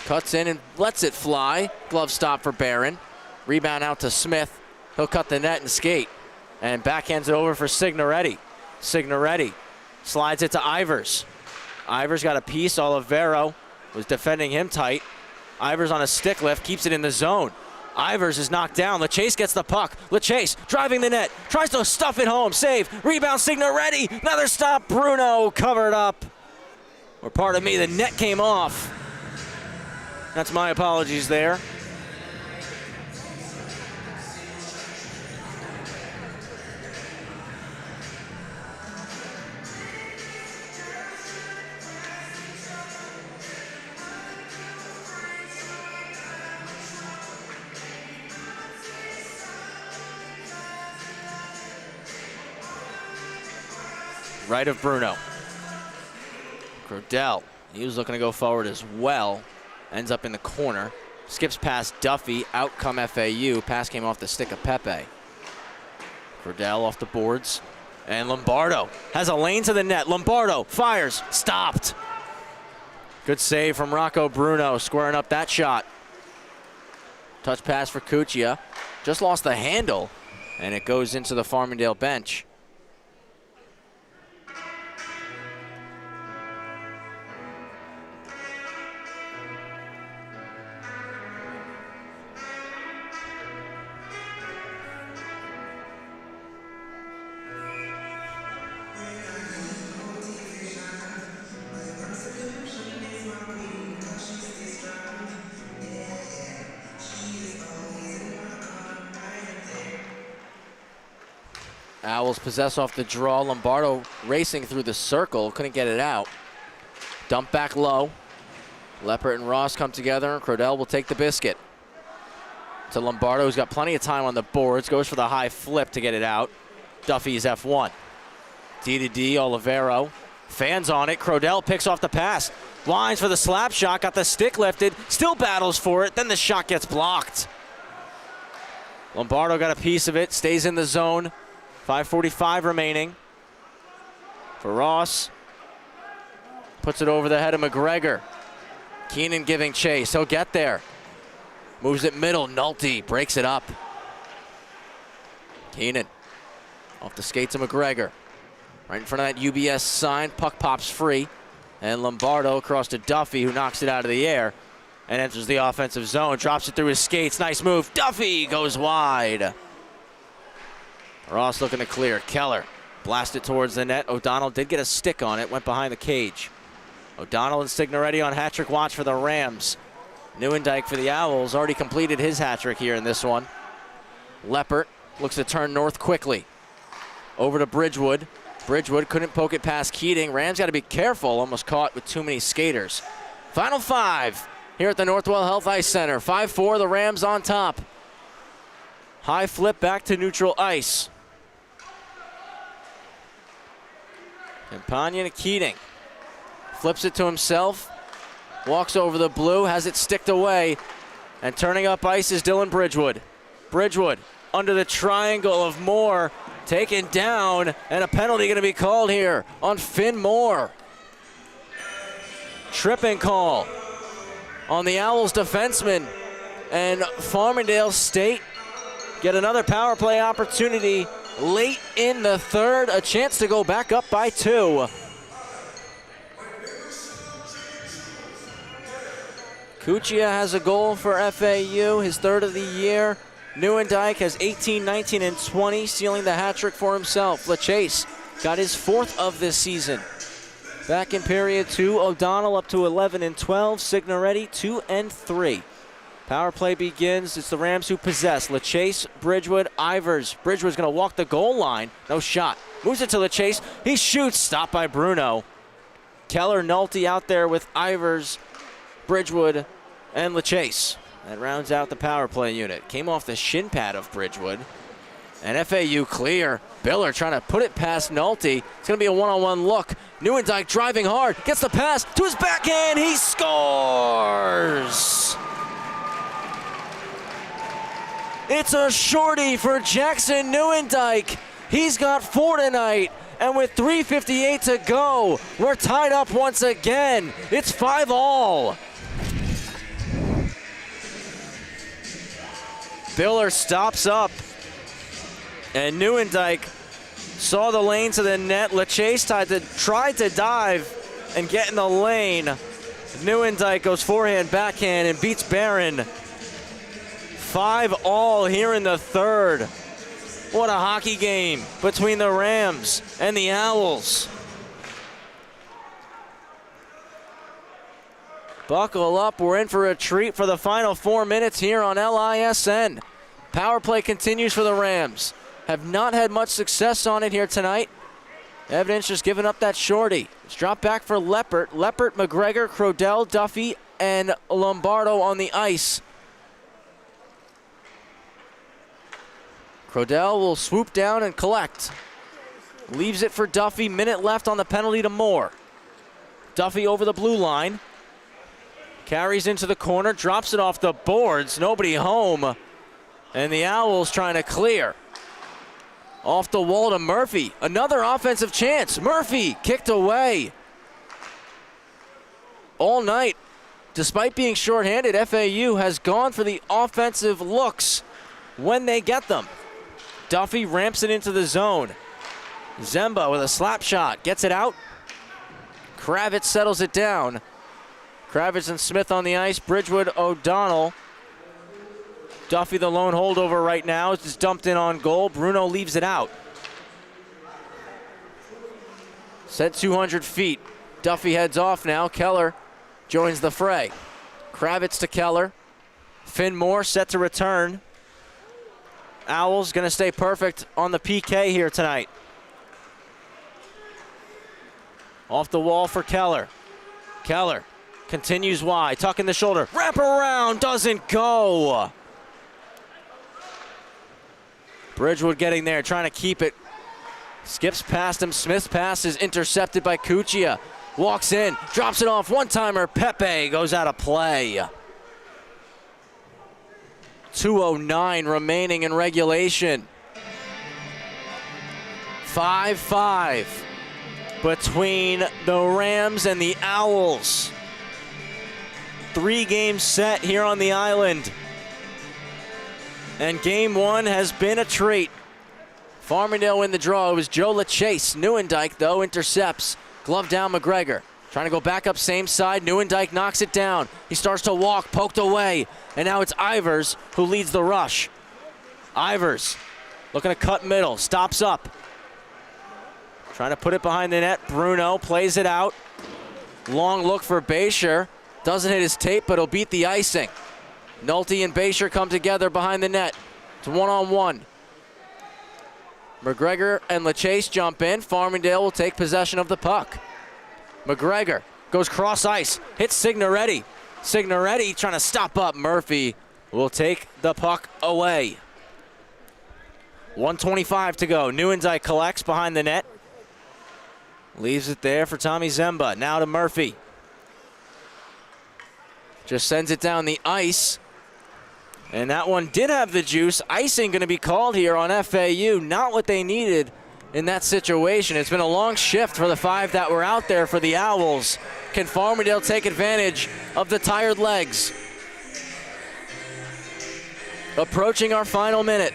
[SPEAKER 2] cuts in and lets it fly. Glove stop for Barron. Rebound out to Smith. He'll cut the net and skate. And backhands it over for Signoretti. Signoretti slides it to Ivers. Ivers got a piece. Olivero was defending him tight. Ivers on a stick lift, keeps it in the zone. Ivers is knocked down. LaChase gets the puck. LaChase driving the net, tries to stuff it home. Save, rebound, Signoretti. Another stop, Bruno covered up. Or pardon me, the net came off. That's my apologies there. Right of Bruno. Crodell, he was looking to go forward as well. Ends up in the corner. Skips past Duffy. Out come FAU. Pass came off the stick of Pepe. Crodell off the boards. And Lombardo has a lane to the net. Lombardo fires. Stopped. Good save from Rocco Bruno, squaring up that shot. Touch pass for Cuccia. Just lost the handle. And it goes into the Farmingdale bench. Owls possess off the draw. Lombardo racing through the circle. Couldn't get it out. Dump back low. Leppert and Ross come together. Crodell will take the biscuit. To Lombardo, who's got plenty of time on the boards. Goes for the high flip to get it out. Duffy's F1. D to D, Olivero. Fans on it. Crodell picks off the pass. Lines for the slap shot. Got the stick lifted. Still battles for it. Then the shot gets blocked. Lombardo got a piece of it. Stays in the zone. 5:45 remaining for Ross. Puts it over the head of McGregor. Keenan giving chase. He'll get there. Moves it middle. Nolte breaks it up. Keenan off the skates of McGregor. Right in front of that UBS sign. Puck pops free. And Lombardo across to Duffy, who knocks it out of the air and enters the offensive zone. Drops it through his skates. Nice move. Duffy goes wide. Ross looking to clear. Keller blasted towards the net. O'Donnell did get a stick on it. Went behind the cage. O'Donnell and Signoretti on hat-trick watch for the Rams. Neuendijk for the Owls already completed his hat-trick here in this one. Leppert looks to turn north quickly. Over to Bridgewood. Bridgewood couldn't poke it past Keating. Rams got to be careful. Almost caught with too many skaters. Final 5 here at the Northwell Health Ice Center. 5-4, the Rams on top. High flip back to neutral ice. Campagna to Keating. Flips it to himself. Walks over the blue. Has it sticked away. And turning up ice is Dylan Bridgewood. Bridgewood under the triangle of Moore. Taken down. And a penalty going to be called here on Finn Moore. Tripping call on the Owls defenseman. And Farmingdale State get another power play opportunity late in the third, a chance to go back up by 2. Cuccia has a goal for FAU, his 3rd of the year. Neuendijk has 18, 19, and 20, sealing the hat trick for himself. LaChase got his 4th of this season. Back in period 2, O'Donnell up to 11 and 12, Signoretti 2 and 3. Power play begins. It's the Rams who possess. LaChase, Bridgewood, Ivers. Bridgewood's going to walk the goal line. No shot. Moves it to LaChase. He shoots. Stopped by Bruno. Keller, Nolte out there with Ivers, Bridgewood, and LaChase. That rounds out the power play unit. Came off the shin pad of Bridgewood. And FAU clear. Biller trying to put it past Nolte. It's going to be a one-on-one look. Neuendijk driving hard. Gets the pass to his backhand. He scores! It's a shorty for Jackson Neuendijk. He's got 4 tonight.
[SPEAKER 1] And with 3:58 to go, we're tied up once again. It's 5-all. Biller stops up. And Neuendijk saw the lane to the net. LaChase tried to dive and get in the lane. Neuendijk goes forehand, backhand, and beats Barron. 5-all here in the third. What a hockey game between the Rams and the Owls. Buckle up, we're in for a treat for the final 4 minutes here on LISN. Power play continues for the Rams. Have not had much success on it here tonight. Evidence just giving up that shorty. It's dropped back for Leppert. Leppert, McGregor, Crodell, Duffy, and Lombardo on the ice. Crodell will swoop down and collect. Leaves it for Duffy. Minute left on the penalty to Moore. Duffy over the blue line. Carries into the corner, drops it off the boards. Nobody home. And the Owls trying to clear. Off the wall to Murphy. Another offensive chance. Murphy kicked away. All night, despite being shorthanded, FAU has gone for the offensive looks when they get them. Duffy ramps it into the zone. Zemba with a slap shot. Gets it out. Kravitz settles it down. Kravitz and Smith on the ice. Bridgewood, O'Donnell. Duffy the lone holdover right now. It's just dumped in on goal. Bruno leaves it out. Set 200 feet. Duffy heads off now. Keller joins the fray. Kravitz to Keller. Finn Moore set to return. Owls going to stay perfect on the PK here tonight. Off the wall for Keller. Keller continues wide, tucking the shoulder. Wrap around, doesn't go. Bridgewood getting there, trying to keep it. Skips past him. Smith's pass is intercepted by Cuccia. Walks in, drops it off. One-timer. Pepe goes out of play. 2:09 remaining in regulation. 5-5 between the Rams and the Owls. 3 games set here on the island. And game 1 has been a treat. Farmingdale win the draw. It was Joe LaChase. Neuendijk, though, intercepts. Glove down McGregor. Trying to go back up same side. Neuendijk knocks it down. He starts to walk, poked away. And now it's Ivers who leads the rush. Ivers looking to cut middle. Stops up. Trying to put it behind the net. Bruno plays it out. Long look for Bayshire. Doesn't hit his tape, but he'll beat the icing. Nolte and Bayshire come together behind the net. It's 1-on-1. McGregor and LaChase jump in. Farmingdale will take possession of the puck. McGregor goes cross ice, hits Signoretti. Signoretti trying to stop up. Murphy will take the puck away. 1:25 to go. Neuendijk collects behind the net. Leaves it there for Tommy Zemba. Now to Murphy. Just sends it down the ice. And that one did have the juice. Icing going to be called here on FAU. Not what they needed in that situation. It's been a long shift for the 5 that were out there for the Owls. Can Farmingdale take advantage of the tired legs? Approaching our final minute.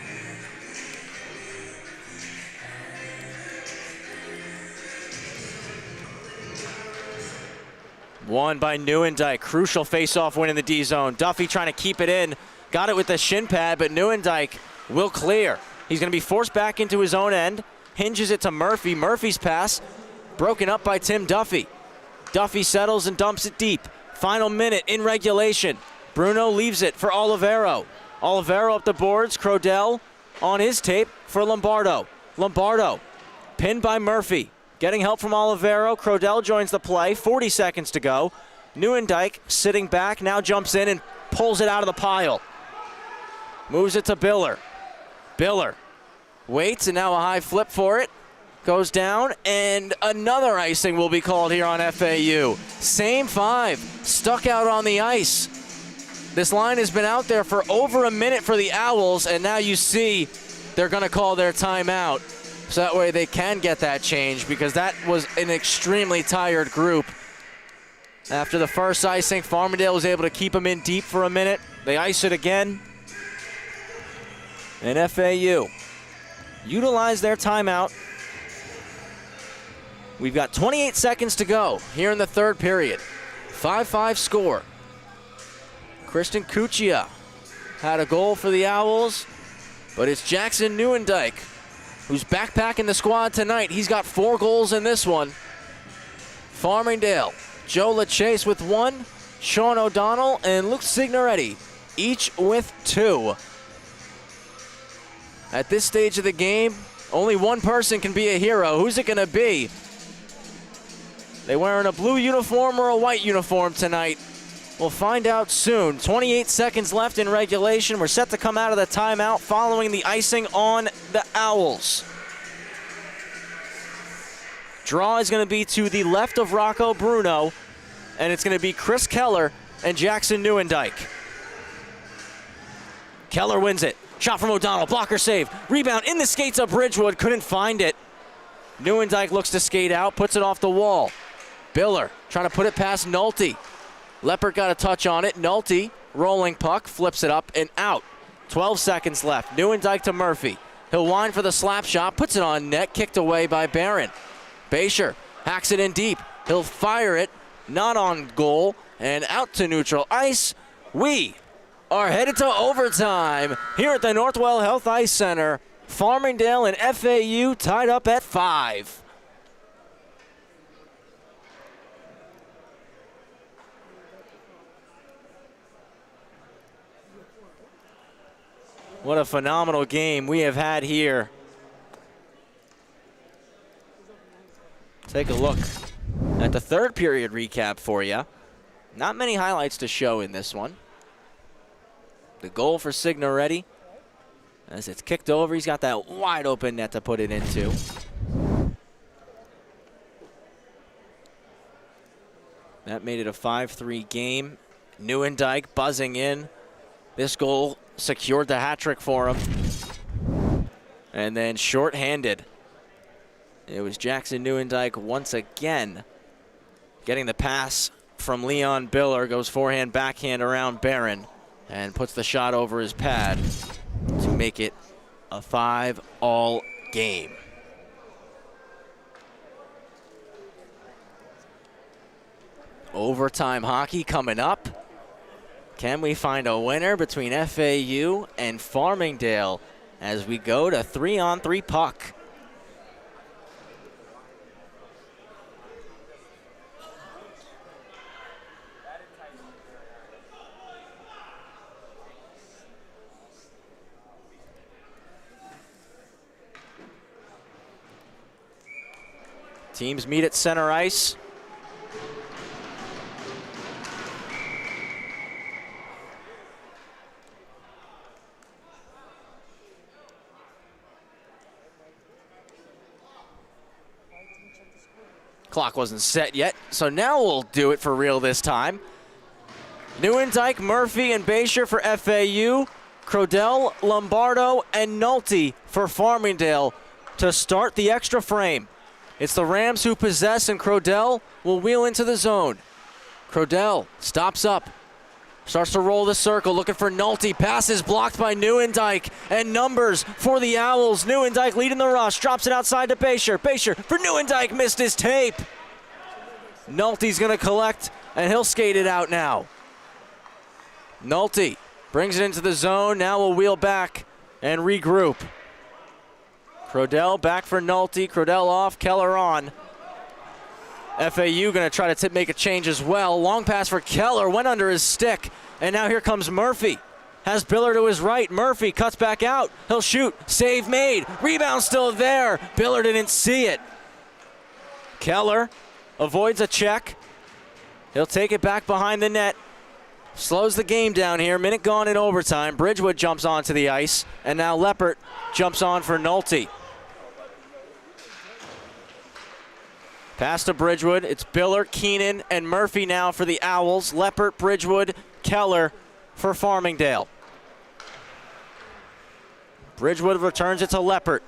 [SPEAKER 1] Won by Neuendijk. Crucial face-off win in the D-zone. Duffy trying to keep it in. Got it with the shin pad, but Neuendijk will clear. He's going to be forced back into his own end. Hinges it to Murphy. Murphy's pass broken up by Tim Duffy. Duffy settles and dumps it deep. Final minute in regulation. Bruno leaves it for Olivero. Olivero up the boards. Crodell on his tape for Lombardo. Lombardo pinned by Murphy. Getting help from Olivero. Crodell joins the play. 40 seconds to go. Neuendijk sitting back, now jumps in and pulls it out of the pile. Moves it to Biller. Biller waits, and now a high flip for it. Goes down, and another icing will be called here on FAU. Same 5, stuck out on the ice. This line has been out there for over a minute for the Owls, and now you see they're going to call their timeout.
[SPEAKER 2] So that way they can get that change, because that was an extremely tired group. After the first icing, Farmingdale was able to keep them in deep for a minute. They ice it again. And FAU utilize their timeout. We've got 28 seconds to go here in the third period. 5-5 score. Kristen Kuchia had a goal for the Owls, but it's Jackson Neuendijk who's backpacking the squad tonight. He's got 4 goals in this one. Farmingdale, Joe LaChase with 1, Sean O'Donnell and Luke Signoretti, each with 2. At this stage of the game, only one person can be a hero. Who's it going to be? They wearing a blue uniform or a white uniform tonight? We'll find out soon. 28 seconds left in regulation. We're set to come out of the timeout following the icing on the Owls. Draw is going to be to the left of Rocco Bruno, and it's going to be Chris Keller and Jackson Neuendijk. Keller wins it. Shot from O'Donnell, blocker save. Rebound in the skates of Bridgewood, couldn't find it. Neuendijk looks to skate out, puts it off the wall. Biller trying to put it past Nolte. Leppert got a touch on it. Nolte, rolling puck, flips it up and out. 12 seconds left. Neuendijk to Murphy. He'll wind for the slap shot, puts it on net, kicked away by Barron. Basher hacks it in deep. He'll fire it, not on goal, and out to neutral ice. We are headed to overtime here at the Northwell Health Ice Center. Farmingdale and FAU tied up at 5. What a phenomenal game we have had here. Take a look at the third period recap for you. Not many highlights to show in this one. The goal for Signoretti. As it's kicked over, he's got that wide open net to put it into. That made it a 5-3 game. Neuendijk buzzing in. This goal secured the hat trick for him. And then shorthanded. It was Jackson Neuendijk once again getting the pass from Leon Biller. Goes forehand, backhand around Barron and puts the shot over his pad to make it a 5-all game. Overtime hockey coming up. Can we find a winner between FAU and Farmingdale as we go to 3-on-3 puck? Teams meet at center ice. Clock wasn't set yet, so now we'll do it for real this time. Neuendijk, Murphy, and Basher for FAU. Crodell, Lombardo, and Nolte for Farmingdale to start the extra frame. It's the Rams who possess, and Crodell will wheel into the zone. Crodell stops up, starts to roll the circle, looking for Nolte. Pass is blocked by Neuendijk, and numbers for the Owls. Neuendijk leading the rush, drops it outside to Basher. Basher for Neuendijk, missed his tape. Nolte's gonna collect, and he'll skate it out now. Nolte brings it into the zone. Now we'll wheel back and regroup. Crodell back for Nolte. Crodell off, Keller on. FAU gonna try to make a change as well. Long pass for Keller, went under his stick. And now here comes Murphy. Has Biller to his right. Murphy cuts back out. He'll shoot, save made. Rebound still there. Biller didn't see it. Keller avoids a check. He'll take it back behind the net. Slows the game down here. Minute gone in overtime. Bridgewood jumps onto the ice. And now Leppert jumps on for Nolte. Pass to Bridgewood. It's Biller, Keenan, and Murphy now for the Owls. Leppert, Bridgewood, Keller for Farmingdale. Bridgewood returns it to Leppert.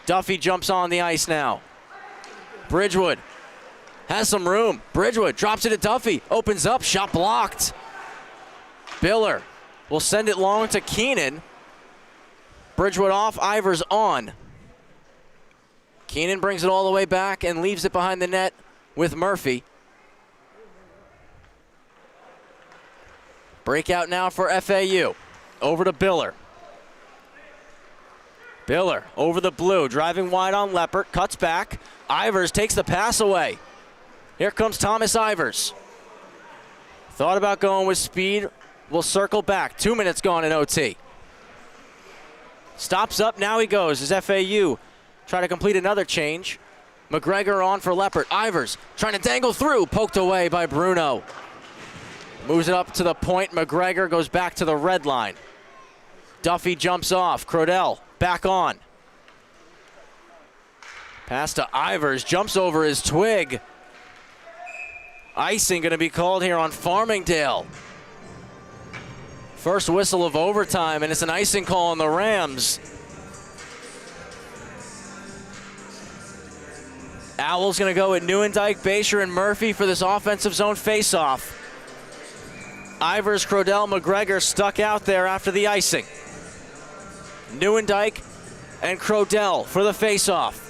[SPEAKER 2] Duffy jumps on the ice now. Bridgewood has some room. Bridgewood drops it to Duffy. Opens up, shot blocked. Biller will send it long to Keenan. Bridgewood off, Ivers on. Keenan brings it all the way back and leaves it behind the net with Murphy. Breakout now for FAU. Over to Biller. Biller over the blue, driving wide on Leppert, cuts back. Ivers takes the pass away. Here comes Thomas Ivers. Thought about going with speed, will circle back. 2 minutes gone in OT. Stops up, now he goes as FAU try to complete another change. McGregor on for Leppert. Ivers trying to dangle through, poked away by Bruno. Moves it up to the point. McGregor goes back to the red line. Duffy jumps off. Crodell back on. Pass to Ivers, jumps over his twig. Icing going to be called here on Farmingdale. First whistle of overtime, and it's an icing call on the Rams. Owl's going to go with Neuendijk, Basher, and Murphy for this offensive zone faceoff. Ivers, Crodell, McGregor stuck out there after the icing. Neuendijk and Crodell for the faceoff.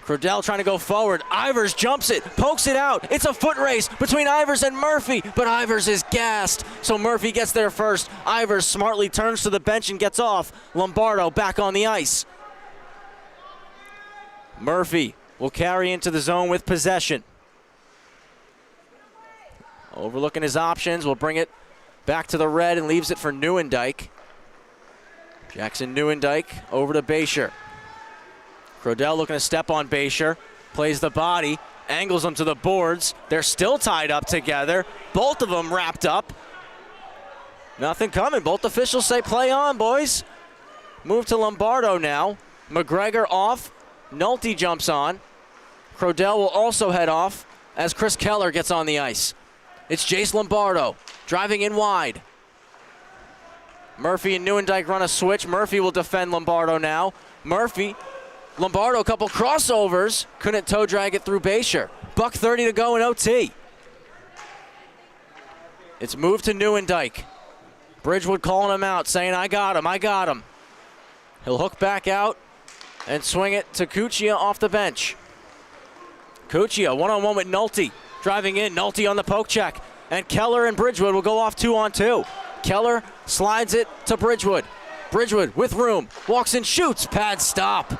[SPEAKER 2] Crodell trying to go forward. Ivers jumps it, pokes it out. It's a foot race between Ivers and Murphy, but Ivers is gassed, so Murphy gets there first. Ivers smartly turns to the bench and gets off. Lombardo back on the ice. Murphy will carry into the zone with possession. Overlooking his options, will bring it back to the red and leaves it for Neuendijk. Jackson Neuendijk over to Basher. Crodell looking to step on Basher, plays the body, angles them to the boards. They're still tied up together. Both of them wrapped up. Nothing coming. Both officials say play on, boys. Move to Lombardo now. McGregor off. Nolte jumps on. Crodell will also head off as Chris Keller gets on the ice. It's Jace Lombardo driving in wide. Murphy and Neuendijk run a switch. Murphy will defend Lombardo now. Murphy, Lombardo, a couple crossovers. Couldn't toe drag it through Basher. $1:30 to go in OT. It's moved to Neuendijk. Bridgewood calling him out, saying, I got him, I got him. He'll hook back out and swing it to Cuccia off the bench. Cuccia one-on-one with Nolte. Driving in, Nolte on the poke check. And Keller and Bridgewood will go off 2-on-2. Keller slides it to Bridgewood. Bridgewood with room, walks and shoots, pad stop.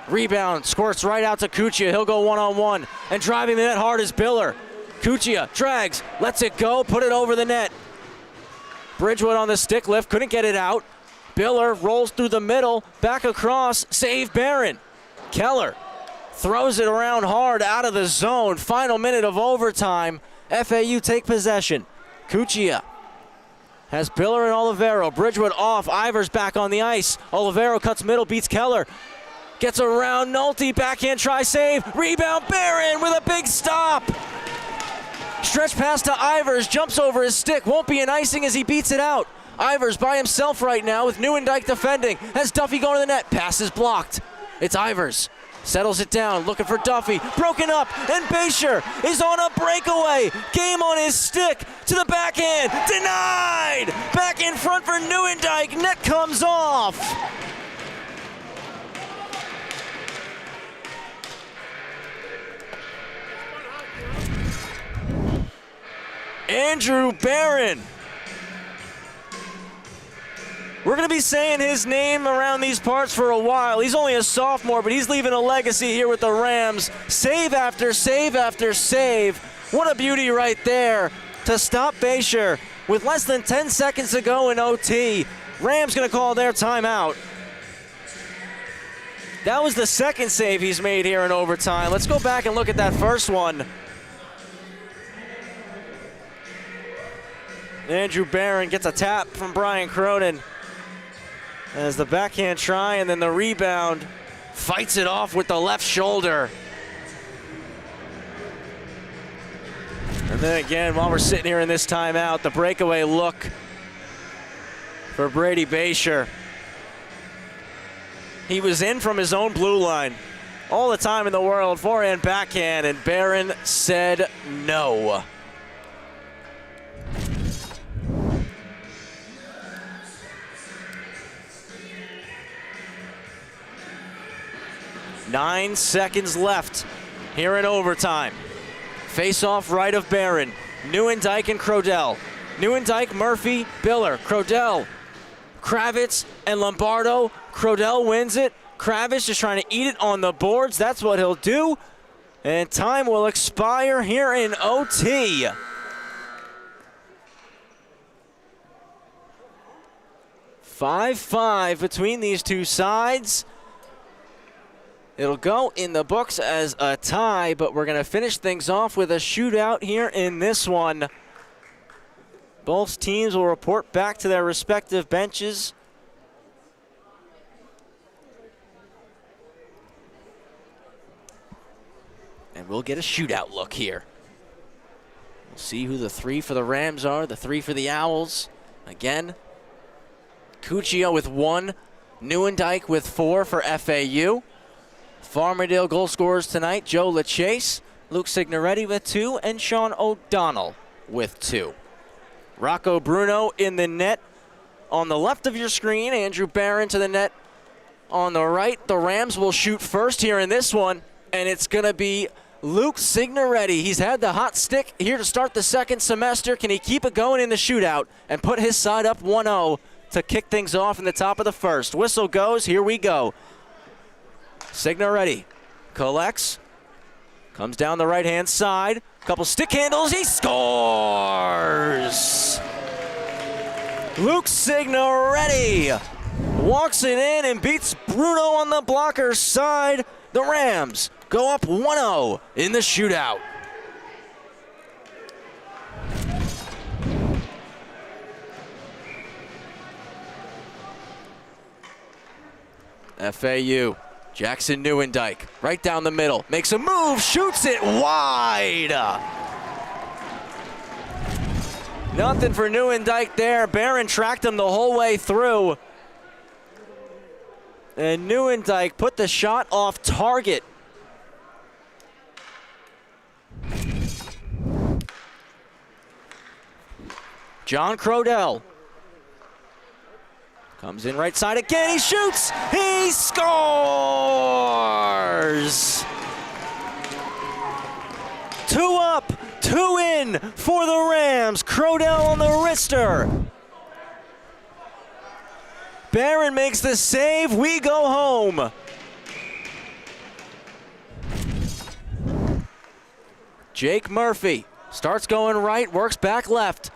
[SPEAKER 2] Rebound, squirts right out to Cuccia. He'll go one-on-one. And driving the net hard is Biller. Cuccia drags, lets it go, put it over the net. Bridgewood on the stick lift, couldn't get it out. Biller rolls through the middle, back across, save Barron. Keller throws it around hard out of the zone. Final minute of overtime. FAU take possession. Cuccia has Biller and Olivero. Bridgewood off, Ivers back on the ice. Olivero cuts middle, beats Keller. Gets around Nolte, backhand try, save. Rebound, Barron with a big stop. Stretch pass to Ivers, jumps over his stick. Won't be an icing as he beats it out. Ivers by himself right now with Neuendijk defending. Has Duffy going to the net. Pass is blocked. It's Ivers. Settles it down, looking for Duffy. Broken up, and Basher is on a breakaway. Game on his stick to the backhand. Denied! Back in front for Neuendijk. Net comes off. Andrew Barron. We're going to be saying his name around these parts for a while. He's only a sophomore, but he's leaving a legacy here with the Rams. Save after save after save. What a beauty right there to stop Basher with less than 10 seconds to go in OT. Rams going to call their timeout. That was the second save he's made here in overtime. Let's go back and look at that first one. Andrew Barron gets a tap from Brian Cronin. As the backhand try and then the rebound, fights it off with the left shoulder. And then again, while we're sitting here in this timeout, the breakaway look for Brady Basher. He was in from his own blue line. All the time in the world, forehand, backhand, and Barron said no. Nine seconds left here in overtime. Face-off right of Barron. Neuendijk and Crodell. Neuendijk, Murphy, Biller, Crodell, Kravitz, and Lombardo. Crodell wins it. Kravitz just trying to eat it on the boards. That's what he'll do. And time will expire here in OT. .55 between these two sides. It'll go in the books as a tie, but we're going to finish things off with a shootout here in this one. Both teams will report back to their respective benches. And we'll get a shootout look here. We'll see who the three for the Rams are, the three for the Owls. Again, Cuccio with 1, Neuendijk with 4 for FAU. Farmingdale goal scorers tonight, Joe LaChase, Luke Signoretti with 2, and Sean O'Donnell with 2. Rocco Bruno in the net on the left of your screen. Andrew Barron to the net on the right. The Rams will shoot first here in this one, and it's going to be Luke Signoretti. He's had the hot stick here to start the second semester. Can he keep it going in the shootout and put his side up 1-0 to kick things off in the top of the first? Whistle goes. Here we go. Signoretti collects, comes down the right-hand side, couple stick handles, he scores! Luke Signoretti walks it in and beats Bruno on the blocker's side. The Rams go up 1-0 in the shootout. FAU. Jackson Neuendijk, right down the middle, makes a move, shoots it wide. Nothing for Neuendijk there. Barron tracked him the whole way through. And Neuendijk put the shot off target. John Crodell. Comes in right side again, he shoots, he scores! 2 up, 2 in for the Rams. Crodell on the wrister. Barron makes the save, we go home. Jake Murphy starts going right, works back left.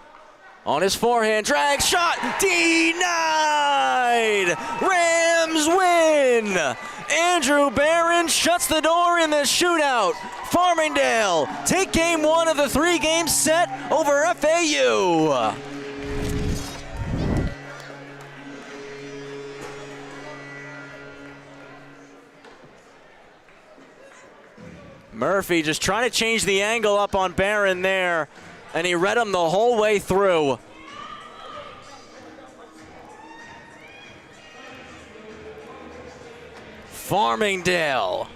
[SPEAKER 2] On his forehand, drag shot, denied! Rams win! Andrew Barron shuts the door in the shootout. Farmingdale take game 1 of the 3-game set over FAU. Murphy just trying to change the angle up on Barron there, and he read him the whole way through. Farmingdale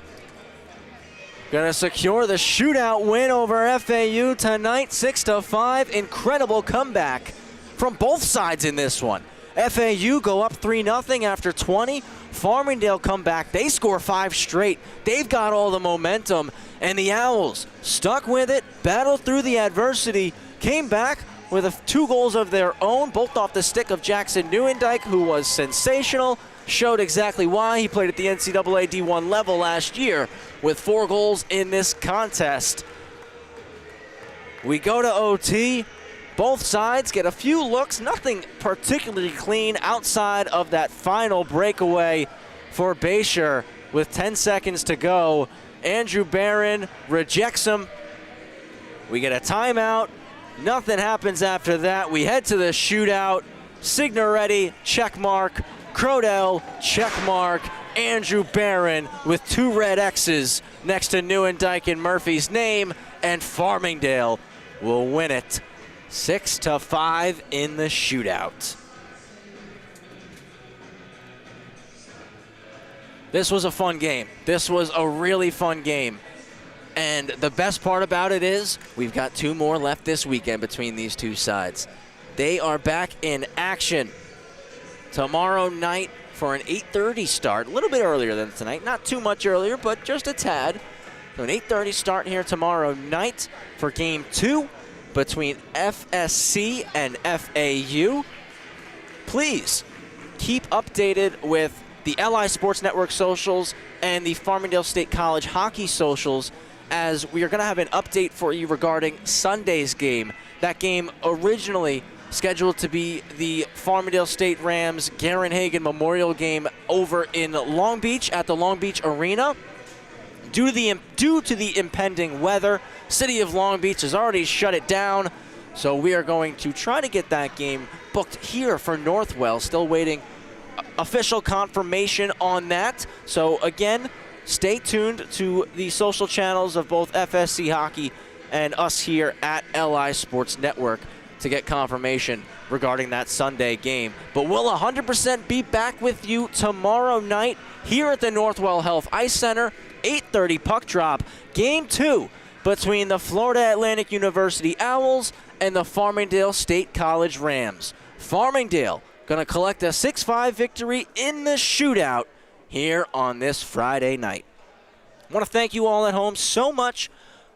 [SPEAKER 2] gonna secure the shootout win over FAU tonight, 6-5. Incredible comeback from both sides in this one. FAU go up 3-0 after 20. Farmingdale come back. They score 5 straight. They've got all the momentum. And the Owls stuck with it, battled through the adversity, came back with 2 goals of their own, both off the stick of Jackson Neuendijk, who was sensational, showed exactly why. He played at the NCAA D1 level last year with 4 goals in this contest. We go to OT. Both sides get a few looks, nothing particularly clean outside of that final breakaway for Bayshire with 10 seconds to go. Andrew Barron rejects him. We get a timeout. Nothing happens after that. We head to the shootout. Signoretti, check mark. Crodell, check mark. Andrew Barron with 2 red X's next to Neuendijk and Murphy's name. And Farmingdale will win it 6-5 in the shootout. This was a fun game. This was a really fun game. And the best part about it is we've got 2 more left this weekend between these two sides. They are back in action tomorrow night for an 8:30 start, a little bit earlier than tonight, not too much earlier, but just a tad. So an 8:30 start here tomorrow night for Game 2 between FSC and FAU. Please keep updated with the LI Sports Network socials and the Farmingdale State College hockey socials, as we are going to have an update for you regarding Sunday's game. That game originally scheduled to be the Farmingdale State Rams Garen Hagen Memorial game over in Long Beach at the Long Beach Arena. Due to the impending weather, City of Long Beach has already shut it down, so we are going to try to get that game booked here for Northwell. Still waiting official confirmation on that. So again, stay tuned to the social channels of both FSC Hockey and us here at LI Sports Network to get confirmation regarding that Sunday game. But we'll 100% be back with you tomorrow night here at the Northwell Health Ice Center, 8:30 puck drop, Game 2 between the Florida Atlantic University Owls and the Farmingdale State College Rams. Farmingdale going to collect a 6-5 victory in the shootout here on this Friday night. I want to thank you all at home so much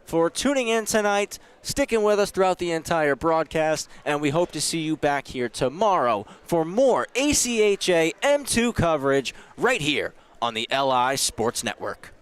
[SPEAKER 2] for tuning in tonight, sticking with us throughout the entire broadcast, and we hope to see you back here tomorrow for more ACHA M2 coverage right here on the LI Sports Network.